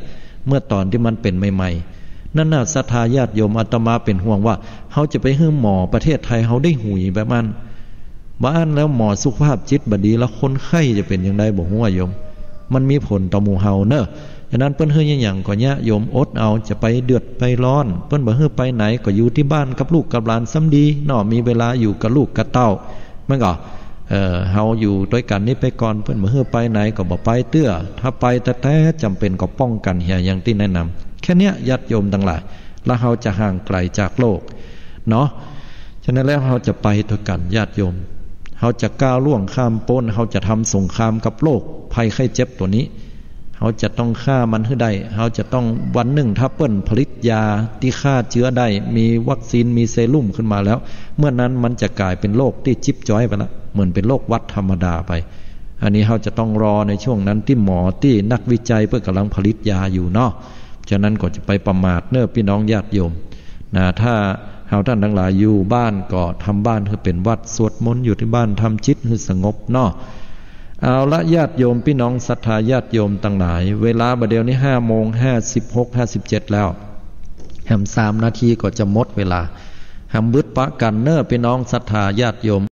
เมื่อตอนที่มันเป็นใหม่ๆนั่นน่ะศรัทธาญาติโยมอาตมาเป็นห่วงว่าเฮาจะไปให้หมอประเทศไทยเฮาได้หุยแบบมันบ้านแล้วหมอสุขภาพจิตบ่ดีแล้วคนไข้จะเป็นอย่างไรบ่ฮู้ว่าโยมมันมีผลต่อหมู่เฮาเนอะฉะนั้นเปิ้นเฮืออย่างก็เนี่ยโยมอดเอาจะไปเดือดไปร้อนเปิ้นบ่ฮือไปไหนก็อยู่ที่บ้านกับลูกกับหลานซ้ำดีเนาะมีเวลาอยู่กับลูกกับเต้ามันก็เฮาอยู่ด้วยกันนี่ไปก่อนเพิ่นบ่ฮือไปไหนก็บ่ไปเตื้อถ้าไปแต่จำเป็นก็ป้องกันเฮียอย่างที่แนะนำแค่เนี้ยญาติโยมทั้งหลายแล้วเฮาจะห่างไกลจากโลกเนาะฉะนั้นแล้วเฮาจะไปด้วยกันญาติโยมเฮาจะก้าวล่วงข้ามพ้นเฮาจะทำสงครามกับโลกภัยไข้เจ็บตัวนี้เฮาจะต้องฆ่ามันให้ได้เฮาจะต้องวันหนึ่งถ้าเปิ้นผลิตยาที่ฆ่าเชื้อได้มีวัคซีนมีเซรุ่มขึ้นมาแล้วเมื่อนั้นมันจะกลายเป็นโรคที่จิ๊บจ้อยไปละเหมือนเป็นโรควัดธรรมดาไปอันนี้เฮาจะต้องรอในช่วงนั้นที่หมอที่นักวิจัยเพื่อกำลังผลิตยาอยู่เนาะฉะนั้นก็จะไปประมาทเน้อพี่น้องญาติโยมนะถ้าเฮาท่านทั้งหลายอยู่บ้านก็ทำบ้านให้เป็นวัดสวดมนต์อยู่ที่บ้านทำจิตให้สงบเนาะเอาละญาติโยมพี่น้องศรัทธาญาติโยมต่างหลายเวลาบัดเดี๋ยวนี้5:56-57แล้วแฮม3 นาทีก็จะหมดเวลาแฮมบึดปะกันเน้อพี่น้องศรัทธาญาติโยม